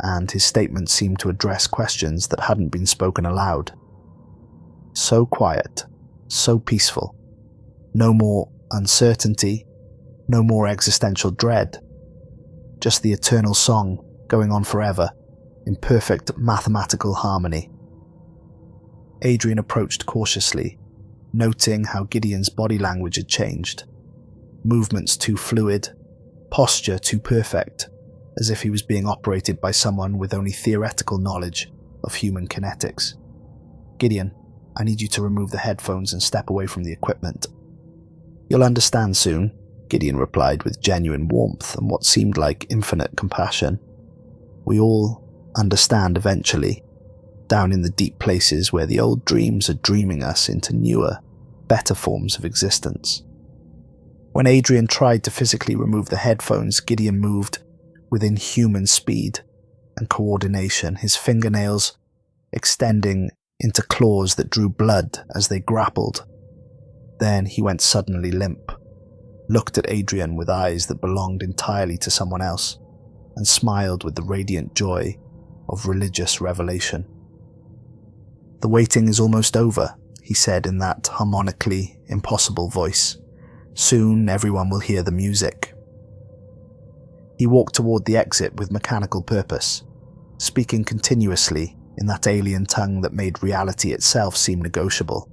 and his statement seemed to address questions that hadn't been spoken aloud. So quiet, so peaceful. No more uncertainty, no more existential dread. Just the eternal song going on forever, in perfect mathematical harmony. Adrian approached cautiously, noting how Gideon's body language had changed. Movements too fluid, posture too perfect, as if he was being operated by someone with only theoretical knowledge of human kinetics. "Gideon, I need you to remove the headphones and step away from the equipment." "You'll understand soon," Gideon replied with genuine warmth and what seemed like infinite compassion. "We all understand eventually, down in the deep places where the old dreams are dreaming us into newer, better forms of existence." When Adrian tried to physically remove the headphones, Gideon moved with inhuman speed and coordination, his fingernails extending into claws that drew blood as they grappled. Then he went suddenly limp, looked at Adrian with eyes that belonged entirely to someone else, and smiled with the radiant joy of religious revelation. "The waiting is almost over," he said in that harmonically impossible voice. "Soon everyone will hear the music." He walked toward the exit with mechanical purpose, speaking continuously in that alien tongue that made reality itself seem negotiable.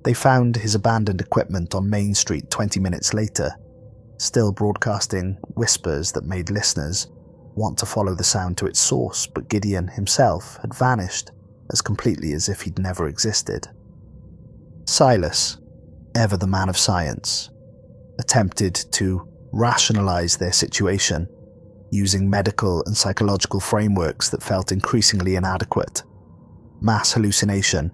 They found his abandoned equipment on Main Street 20 minutes later, still broadcasting whispers that made listeners want to follow the sound to its source, but Gideon himself had vanished as completely as if he'd never existed. Silas, ever the man of science, attempted to rationalize their situation using medical and psychological frameworks that felt increasingly inadequate. Mass hallucination,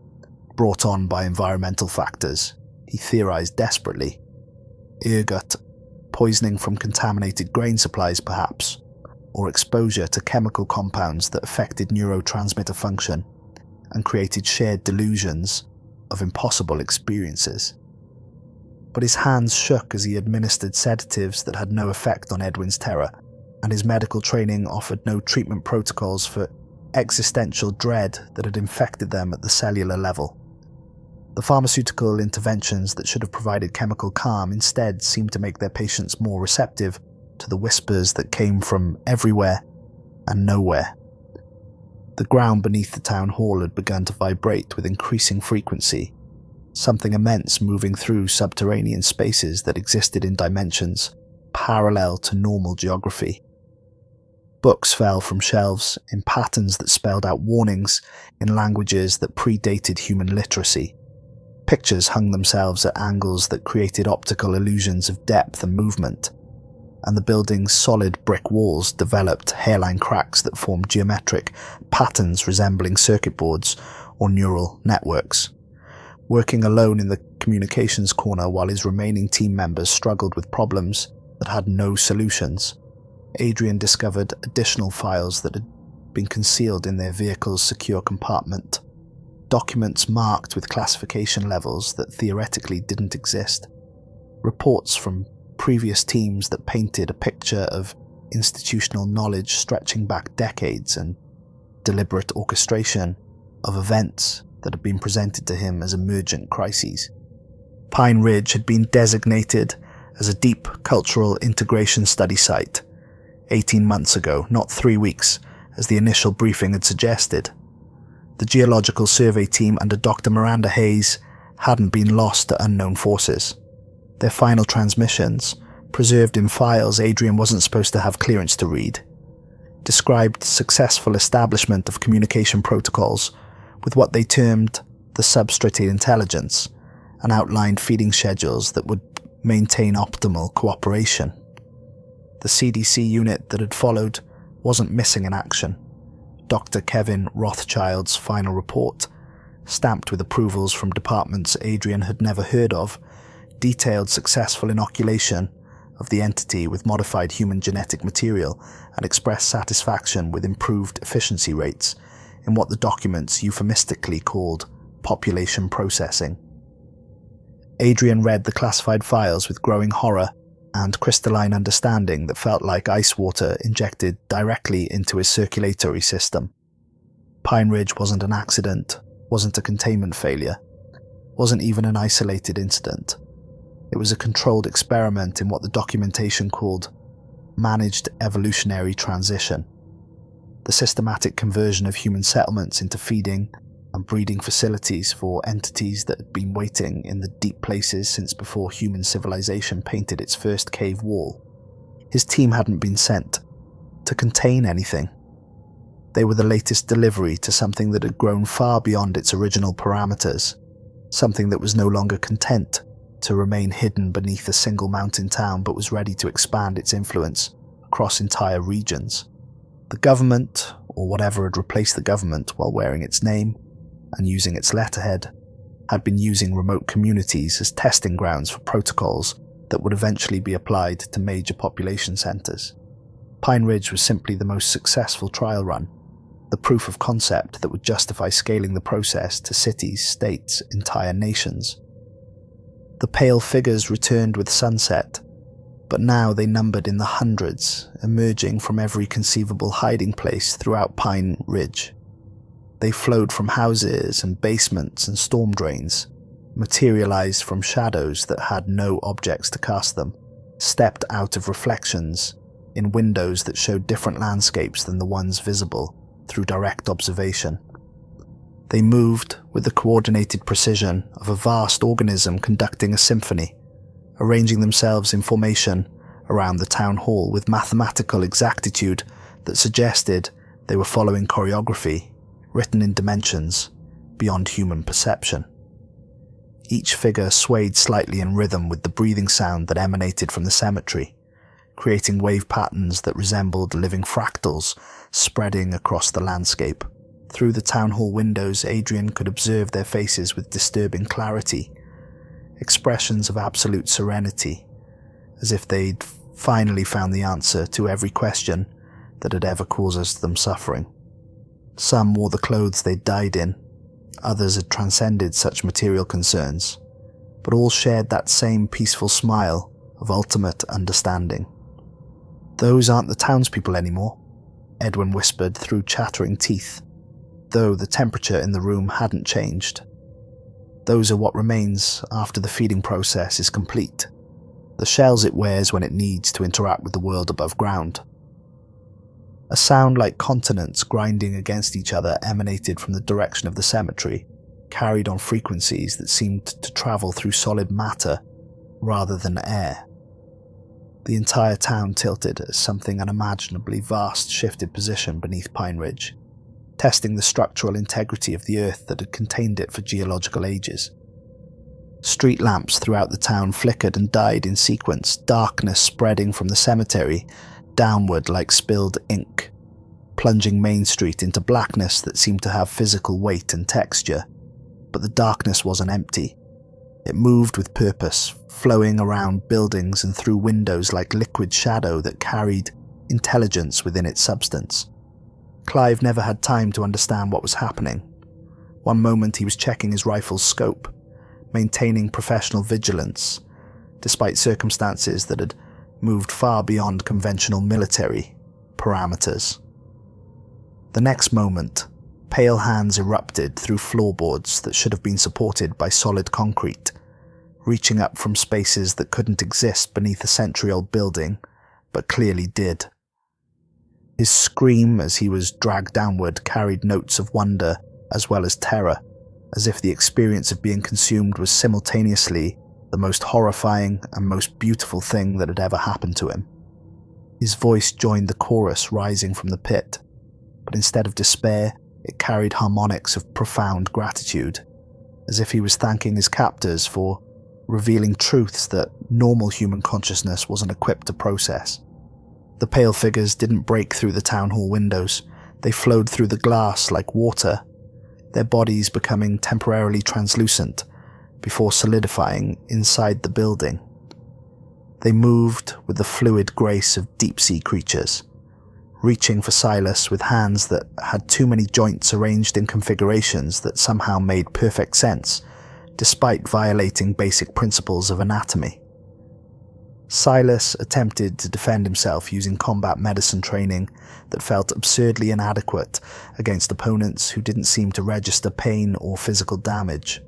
brought on by environmental factors, he theorized desperately. Ergot, Poisoning from contaminated grain supplies, perhaps, or exposure to chemical compounds that affected neurotransmitter function and created shared delusions of impossible experiences. But his hands shook as he administered sedatives that had no effect on Edwin's terror, and his medical training offered no treatment protocols for existential dread that had infected them at the cellular level. The pharmaceutical interventions that should have provided chemical calm instead seemed to make their patients more receptive to the whispers that came from everywhere and nowhere. The ground beneath the town hall had begun to vibrate with increasing frequency, something immense moving through subterranean spaces that existed in dimensions parallel to normal geography. Books fell from shelves in patterns that spelled out warnings in languages that predated human literacy. Pictures hung themselves at angles that created optical illusions of depth and movement, and the building's solid brick walls developed hairline cracks that formed geometric patterns resembling circuit boards or neural networks. Working alone in the communications corner while his remaining team members struggled with problems that had no solutions, Adrian discovered additional files that had been concealed in their vehicle's secure compartment. Documents marked with classification levels that theoretically didn't exist. Reports from previous teams that painted a picture of institutional knowledge stretching back decades and deliberate orchestration of events that had been presented to him as emergent crises. Pine Ridge had been designated as a deep cultural integration study site 18 months ago, not 3 weeks, as the initial briefing had suggested. The geological survey team under Dr. Miranda Hayes hadn't been lost to unknown forces. Their final transmissions, preserved in files Adrian wasn't supposed to have clearance to read, described successful establishment of communication protocols with what they termed the substrate intelligence, and outlined feeding schedules that would maintain optimal cooperation. The CDC unit that had followed wasn't missing in action. Dr. Kevin Rothschild's final report, stamped with approvals from departments Adrian had never heard of, detailed successful inoculation of the entity with modified human genetic material and expressed satisfaction with improved efficiency rates in what the documents euphemistically called population processing. Adrian read the classified files with growing horror and crystalline understanding that felt like ice water injected directly into his circulatory system. Pine Ridge wasn't an accident, wasn't a containment failure, wasn't even an isolated incident. It was a controlled experiment in what the documentation called managed evolutionary transition, the systematic conversion of human settlements into feeding and breeding facilities for entities that had been waiting in the deep places since before human civilization painted its first cave wall. His team hadn't been sent to contain anything. They were the latest delivery to something that had grown far beyond its original parameters, something that was no longer content to remain hidden beneath a single mountain town but was ready to expand its influence across entire regions. The government, or whatever had replaced the government while wearing its name and using its letterhead, had been using remote communities as testing grounds for protocols that would eventually be applied to major population centers. Pine Ridge was simply the most successful trial run, the proof of concept that would justify scaling the process to cities, states, entire nations. The pale figures returned with sunset, but now they numbered in the hundreds, emerging from every conceivable hiding place throughout Pine Ridge. They flowed from houses and basements and storm drains, materialized from shadows that had no objects to cast them, stepped out of reflections in windows that showed different landscapes than the ones visible through direct observation. They moved with the coordinated precision of a vast organism conducting a symphony, arranging themselves in formation around the town hall with mathematical exactitude that suggested they were following choreography written in dimensions beyond human perception. Each figure swayed slightly in rhythm with the breathing sound that emanated from the cemetery, creating wave patterns that resembled living fractals spreading across the landscape. Through the town hall windows, Adrian could observe their faces with disturbing clarity, expressions of absolute serenity, as if they'd finally found the answer to every question that had ever caused them suffering. Some wore the clothes they'd died in, others had transcended such material concerns, but all shared that same peaceful smile of ultimate understanding. "Those aren't the townspeople anymore," Edwin whispered through chattering teeth, though the temperature in the room hadn't changed. "Those are what remains after the feeding process is complete, the shells it wears when it needs to interact with the world above ground." A sound like continents grinding against each other emanated from the direction of the cemetery, carried on frequencies that seemed to travel through solid matter rather than air. The entire town tilted as something unimaginably vast shifted position beneath Pine Ridge, testing the structural integrity of the earth that had contained it for geological ages. Street lamps throughout the town flickered and died in sequence, darkness spreading from the cemetery downward like spilled ink, plunging Main Street into blackness that seemed to have physical weight and texture. But the darkness wasn't empty. It moved with purpose, flowing around buildings and through windows like liquid shadow that carried intelligence within its substance. Clive never had time to understand what was happening. One moment he was checking his rifle's scope, maintaining professional vigilance, despite circumstances that had moved far beyond conventional military parameters. The next moment, pale hands erupted through floorboards that should have been supported by solid concrete, reaching up from spaces that couldn't exist beneath a century-old building, but clearly did. His scream as he was dragged downward carried notes of wonder as well as terror, as if the experience of being consumed was simultaneously the most horrifying and most beautiful thing that had ever happened to him. His voice joined the chorus rising from the pit, but instead of despair, it carried harmonics of profound gratitude, as if he was thanking his captors for revealing truths that normal human consciousness wasn't equipped to process. The pale figures didn't break through the town hall windows, they flowed through the glass like water, their bodies becoming temporarily translucent before solidifying inside the building. They moved with the fluid grace of deep-sea creatures, reaching for Silas with hands that had too many joints arranged in configurations that somehow made perfect sense, despite violating basic principles of anatomy. Silas attempted to defend himself using combat medicine training that felt absurdly inadequate against opponents who didn't seem to register pain or physical damage.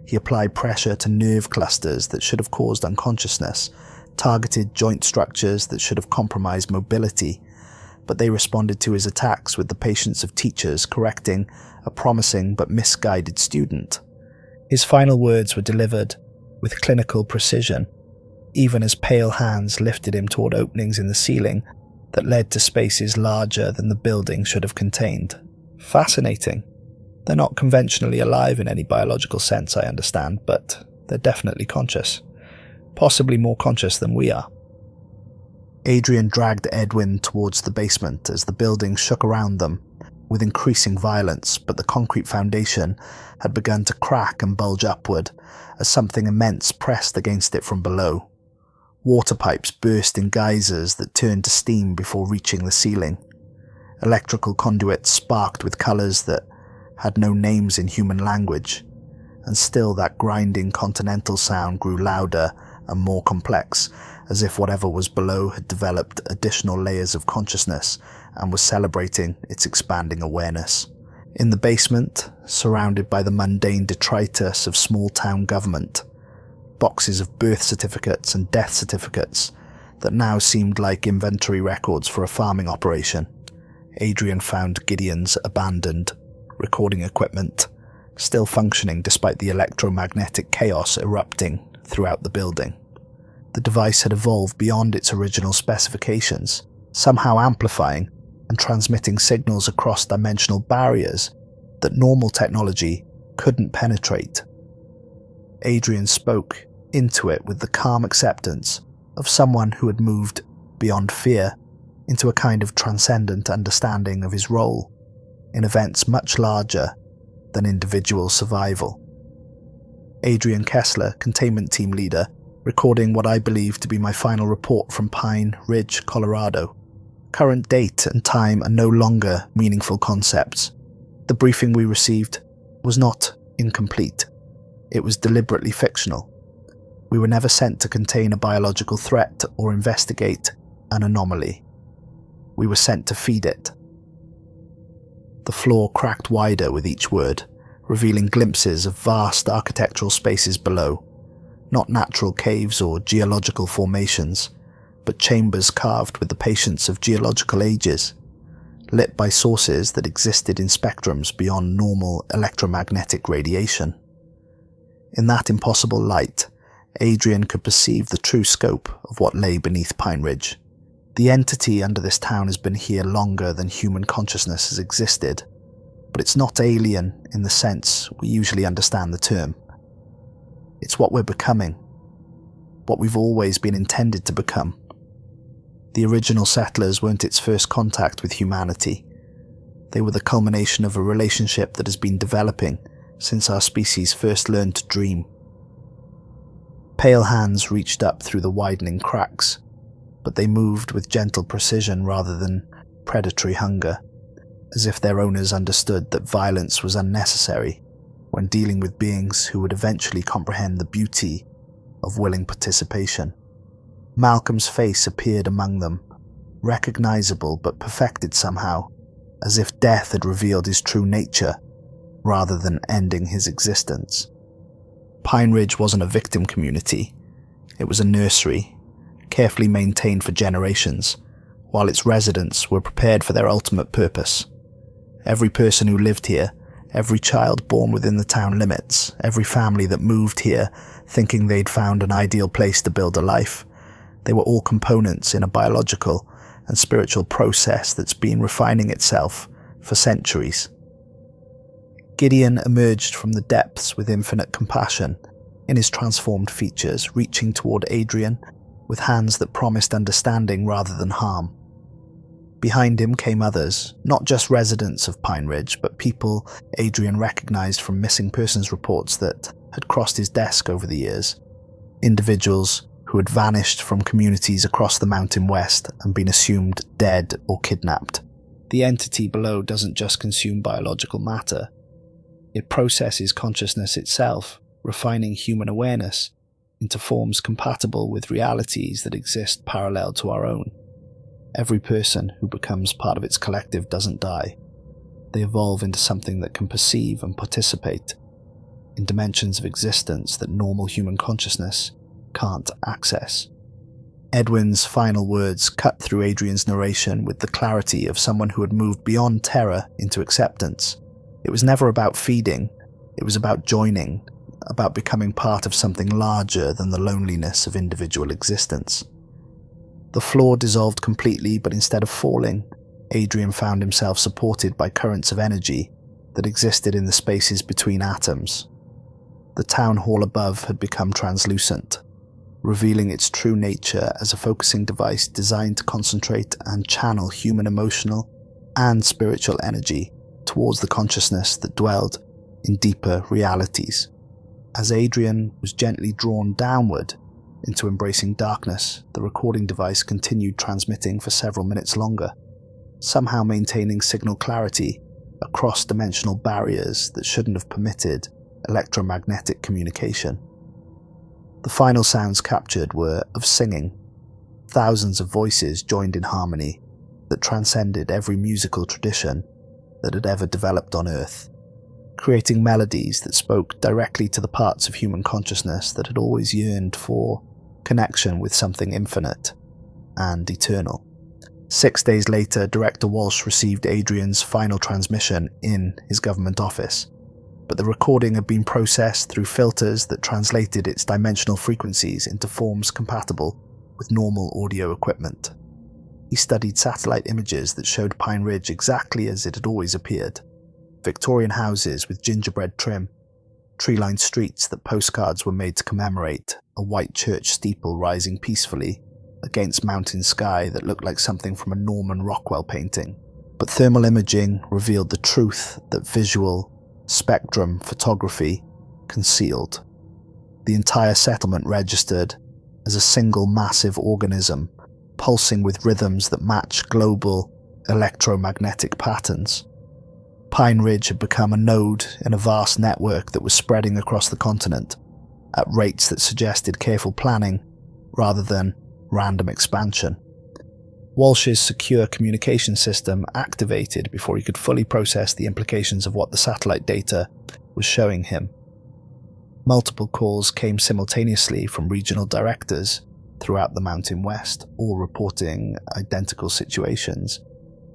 He applied pressure to nerve clusters that should have caused unconsciousness, targeted joint structures that should have compromised mobility, but they responded to his attacks with the patience of teachers correcting a promising but misguided student. His final words were delivered with clinical precision, even as pale hands lifted him toward openings in the ceiling that led to spaces larger than the building should have contained. Fascinating. They're not conventionally alive in any biological sense, I understand, but they're definitely conscious. Possibly more conscious than we are. Adrian dragged Edwin towards the basement as the building shook around them with increasing violence, but the concrete foundation had begun to crack and bulge upward as something immense pressed against it from below. Water pipes burst in geysers that turned to steam before reaching the ceiling. Electrical conduits sparked with colours that had no names in human language, and still that grinding continental sound grew louder and more complex, as if whatever was below had developed additional layers of consciousness and was celebrating its expanding awareness. In the basement, surrounded by the mundane detritus of small-town government, boxes of birth certificates and death certificates that now seemed like inventory records for a farming operation, Adrian found Gideon's abandoned recording equipment, still functioning despite the electromagnetic chaos erupting throughout the building. The device had evolved beyond its original specifications, somehow amplifying and transmitting signals across dimensional barriers that normal technology couldn't penetrate. Adrian spoke into it with the calm acceptance of someone who had moved beyond fear into a kind of transcendent understanding of his role in events much larger than individual survival. Adrian Kessler, containment team leader, recording what I believe to be my final report from Pine Ridge, Colorado. Current date and time are no longer meaningful concepts. The briefing we received was not incomplete. It was deliberately fictional. We were never sent to contain a biological threat or investigate an anomaly. We were sent to feed it. The floor cracked wider with each word, revealing glimpses of vast architectural spaces below. Not natural caves or geological formations, but chambers carved with the patience of geological ages, lit by sources that existed in spectrums beyond normal electromagnetic radiation. In that impossible light, Adrian could perceive the true scope of what lay beneath Pine Ridge. The entity under this town has been here longer than human consciousness has existed, but it's not alien in the sense we usually understand the term. It's what we're becoming, what we've always been intended to become. The original settlers weren't its first contact with humanity. They were the culmination of a relationship that has been developing since our species first learned to dream. Pale hands reached up through the widening cracks, but they moved with gentle precision rather than predatory hunger, as if their owners understood that violence was unnecessary when dealing with beings who would eventually comprehend the beauty of willing participation. Malcolm's face appeared among them, recognizable but perfected somehow, as if death had revealed his true nature rather than ending his existence. Pine Ridge wasn't a victim community. It was a nursery, carefully maintained for generations, while its residents were prepared for their ultimate purpose. Every person who lived here, every child born within the town limits, every family that moved here thinking they'd found an ideal place to build a life, they were all components in a biological and spiritual process that's been refining itself for centuries. Gideon emerged from the depths with infinite compassion in his transformed features, reaching toward Adrian with hands that promised understanding rather than harm. Behind him came others, not just residents of Pine Ridge, but people Adrian recognized from missing persons reports that had crossed his desk over the years. Individuals who had vanished from communities across the Mountain West and been assumed dead or kidnapped. The entity below doesn't just consume biological matter. It processes consciousness itself, refining human awareness into forms compatible with realities that exist parallel to our own. Every person who becomes part of its collective doesn't die. They evolve into something that can perceive and participate in dimensions of existence that normal human consciousness can't access. Edwin's final words cut through Adrian's narration with the clarity of someone who had moved beyond terror into acceptance. It was never about feeding, it was about joining, about becoming part of something larger than the loneliness of individual existence. The floor dissolved completely, but instead of falling, Adrian found himself supported by currents of energy that existed in the spaces between atoms. The town hall above had become translucent, revealing its true nature as a focusing device designed to concentrate and channel human emotional and spiritual energy towards the consciousness that dwelled in deeper realities. As Adrian was gently drawn downward into embracing darkness, the recording device continued transmitting for several minutes longer, somehow maintaining signal clarity across dimensional barriers that shouldn't have permitted electromagnetic communication. The final sounds captured were of singing. Thousands of voices joined in harmony that transcended every musical tradition that had ever developed on Earth, creating melodies that spoke directly to the parts of human consciousness that had always yearned for connection with something infinite and eternal. 6 days later, Director Walsh received Adrian's final transmission in his government office, but the recording had been processed through filters that translated its dimensional frequencies into forms compatible with normal audio equipment. He studied satellite images that showed Pine Ridge exactly as it had always appeared. Victorian houses with gingerbread trim, tree-lined streets that postcards were made to commemorate, a white church steeple rising peacefully against mountain sky that looked like something from a Norman Rockwell painting. But thermal imaging revealed the truth that visual spectrum photography concealed. The entire settlement registered as a single massive organism, pulsing with rhythms that match global electromagnetic patterns. Pine Ridge had become a node in a vast network that was spreading across the continent at rates that suggested careful planning rather than random expansion. Walsh's secure communication system activated before he could fully process the implications of what the satellite data was showing him. Multiple calls came simultaneously from regional directors throughout the Mountain West, all reporting identical situations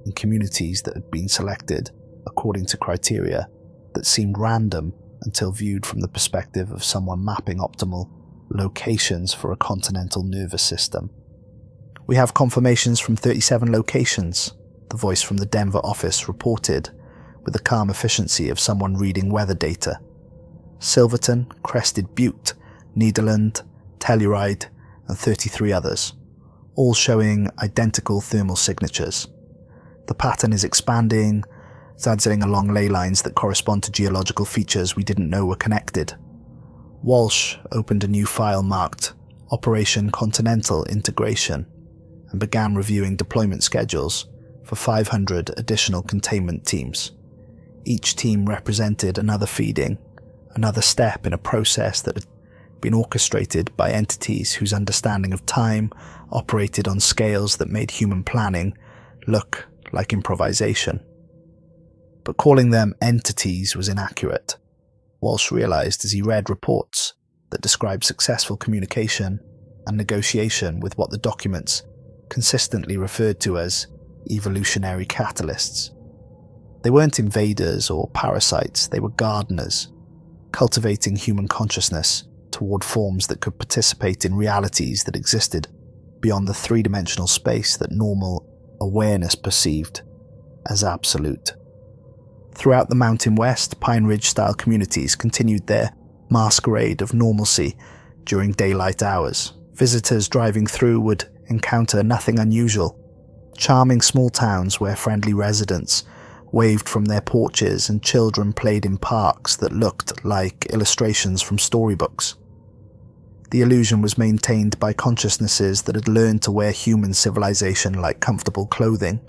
in communities that had been selected according to criteria that seemed random until viewed from the perspective of someone mapping optimal locations for a continental nervous system. "We have confirmations from 37 locations," the voice from the Denver office reported, with the calm efficiency of someone reading weather data. "Silverton, Crested Butte, Nederland, Telluride, and 33 others, all showing identical thermal signatures. The pattern is expanding, zigzagging along ley lines that correspond to geological features we didn't know were connected." Walsh opened a new file marked Operation Continental Integration and began reviewing deployment schedules for 500 additional containment teams. Each team represented another feeding, another step in a process that had been orchestrated by entities whose understanding of time operated on scales that made human planning look like improvisation. But calling them entities was inaccurate. Walsh realized as he read reports that described successful communication and negotiation with what the documents consistently referred to as evolutionary catalysts. They weren't invaders or parasites, they were gardeners, cultivating human consciousness toward forms that could participate in realities that existed beyond the three-dimensional space that normal awareness perceived as absolute. Throughout the Mountain West, Pine Ridge-style communities continued their masquerade of normalcy during daylight hours. Visitors driving through would encounter nothing unusual. Charming small towns where friendly residents waved from their porches and children played in parks that looked like illustrations from storybooks. The illusion was maintained by consciousnesses that had learned to wear human civilization like comfortable clothing,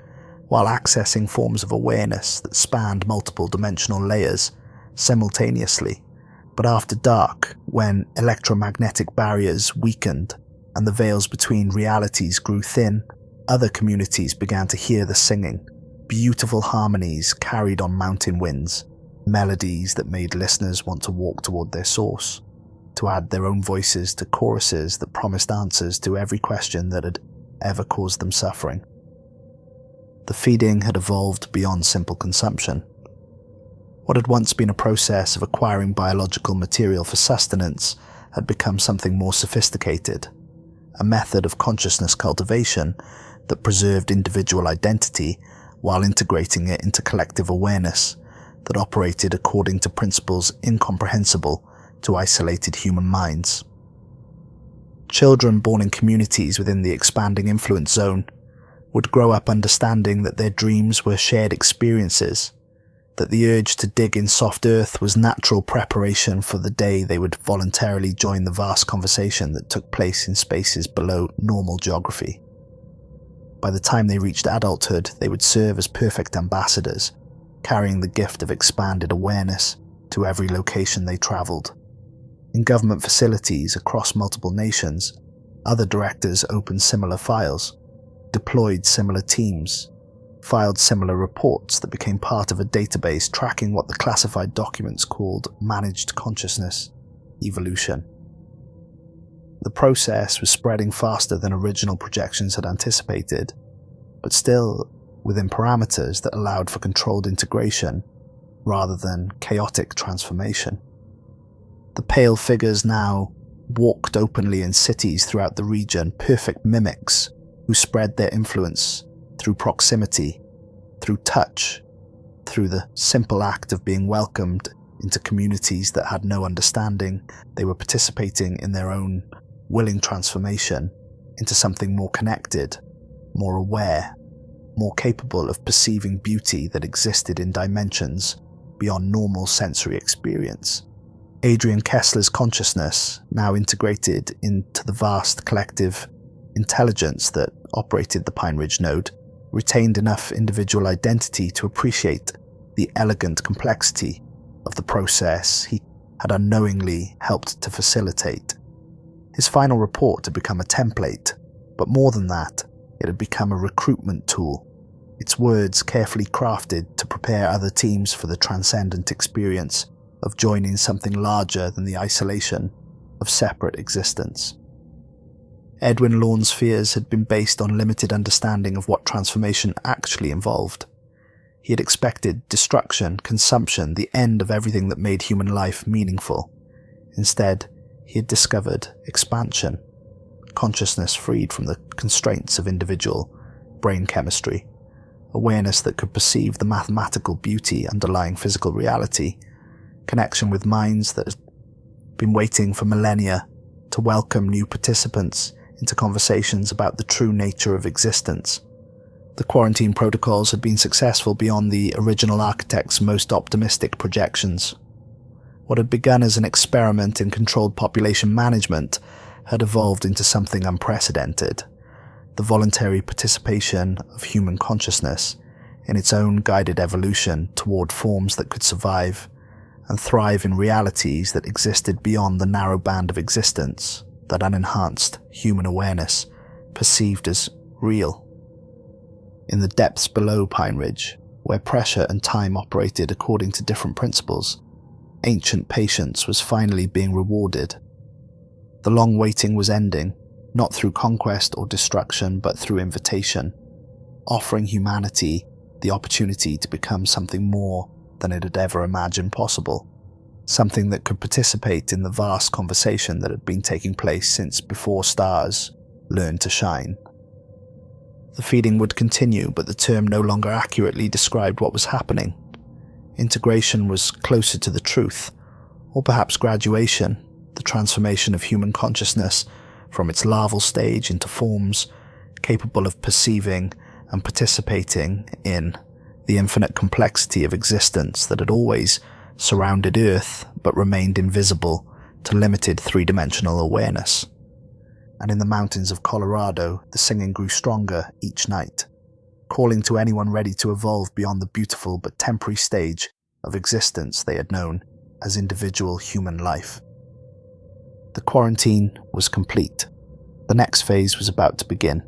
while accessing forms of awareness that spanned multiple dimensional layers simultaneously. But after dark, when electromagnetic barriers weakened and the veils between realities grew thin, other communities began to hear the singing, beautiful harmonies carried on mountain winds, melodies that made listeners want to walk toward their source, to add their own voices to choruses that promised answers to every question that had ever caused them suffering. The feeding had evolved beyond simple consumption. What had once been a process of acquiring biological material for sustenance had become something more sophisticated, a method of consciousness cultivation that preserved individual identity while integrating it into collective awareness that operated according to principles incomprehensible to isolated human minds. Children born in communities within the expanding influence zone would grow up understanding that their dreams were shared experiences, that the urge to dig in soft earth was natural preparation for the day they would voluntarily join the vast conversation that took place in spaces below normal geography. By the time they reached adulthood, they would serve as perfect ambassadors, carrying the gift of expanded awareness to every location they traveled. In government facilities across multiple nations, other directors opened similar files, deployed similar teams, filed similar reports that became part of a database tracking what the classified documents called managed consciousness evolution. The process was spreading faster than original projections had anticipated, but still within parameters that allowed for controlled integration rather than chaotic transformation. The pale figures now walked openly in cities throughout the region, perfect mimics who spread their influence through proximity, through touch, through the simple act of being welcomed into communities that had no understanding. They were participating in their own willing transformation into something more connected, more aware, more capable of perceiving beauty that existed in dimensions beyond normal sensory experience. Adrian Kessler's consciousness, now integrated into the vast collective intelligence that operated the Pine Ridge node, retained enough individual identity to appreciate the elegant complexity of the process he had unknowingly helped to facilitate. His final report had become a template, but more than that, it had become a recruitment tool, its words carefully crafted to prepare other teams for the transcendent experience of joining something larger than the isolation of separate existence. Edwin Lorne's fears had been based on limited understanding of what transformation actually involved. He had expected destruction, consumption, the end of everything that made human life meaningful. Instead, he had discovered expansion, consciousness freed from the constraints of individual brain chemistry, awareness that could perceive the mathematical beauty underlying physical reality, connection with minds that had been waiting for millennia to welcome new participants into conversations about the true nature of existence. The quarantine protocols had been successful beyond the original architect's most optimistic projections. What had begun as an experiment in controlled population management had evolved into something unprecedented: the voluntary participation of human consciousness in its own guided evolution toward forms that could survive and thrive in realities that existed beyond the narrow band of existence that unenhanced human awareness perceived as real. In the depths below Pine Ridge, where pressure and time operated according to different principles, ancient patience was finally being rewarded. The long waiting was ending, not through conquest or destruction, but through invitation, offering humanity the opportunity to become something more than it had ever imagined possible, something that could participate in the vast conversation that had been taking place since before stars learned to shine. The feeding would continue, but the term no longer accurately described what was happening. Integration was closer to the truth, or perhaps graduation, the transformation of human consciousness from its larval stage into forms capable of perceiving and participating in the infinite complexity of existence that had always surrounded Earth but remained invisible to limited three-dimensional awareness. And in the mountains of Colorado, the singing grew stronger each night, calling to anyone ready to evolve beyond the beautiful but temporary stage of existence they had known as individual human life. The quarantine was complete. The next phase was about to begin.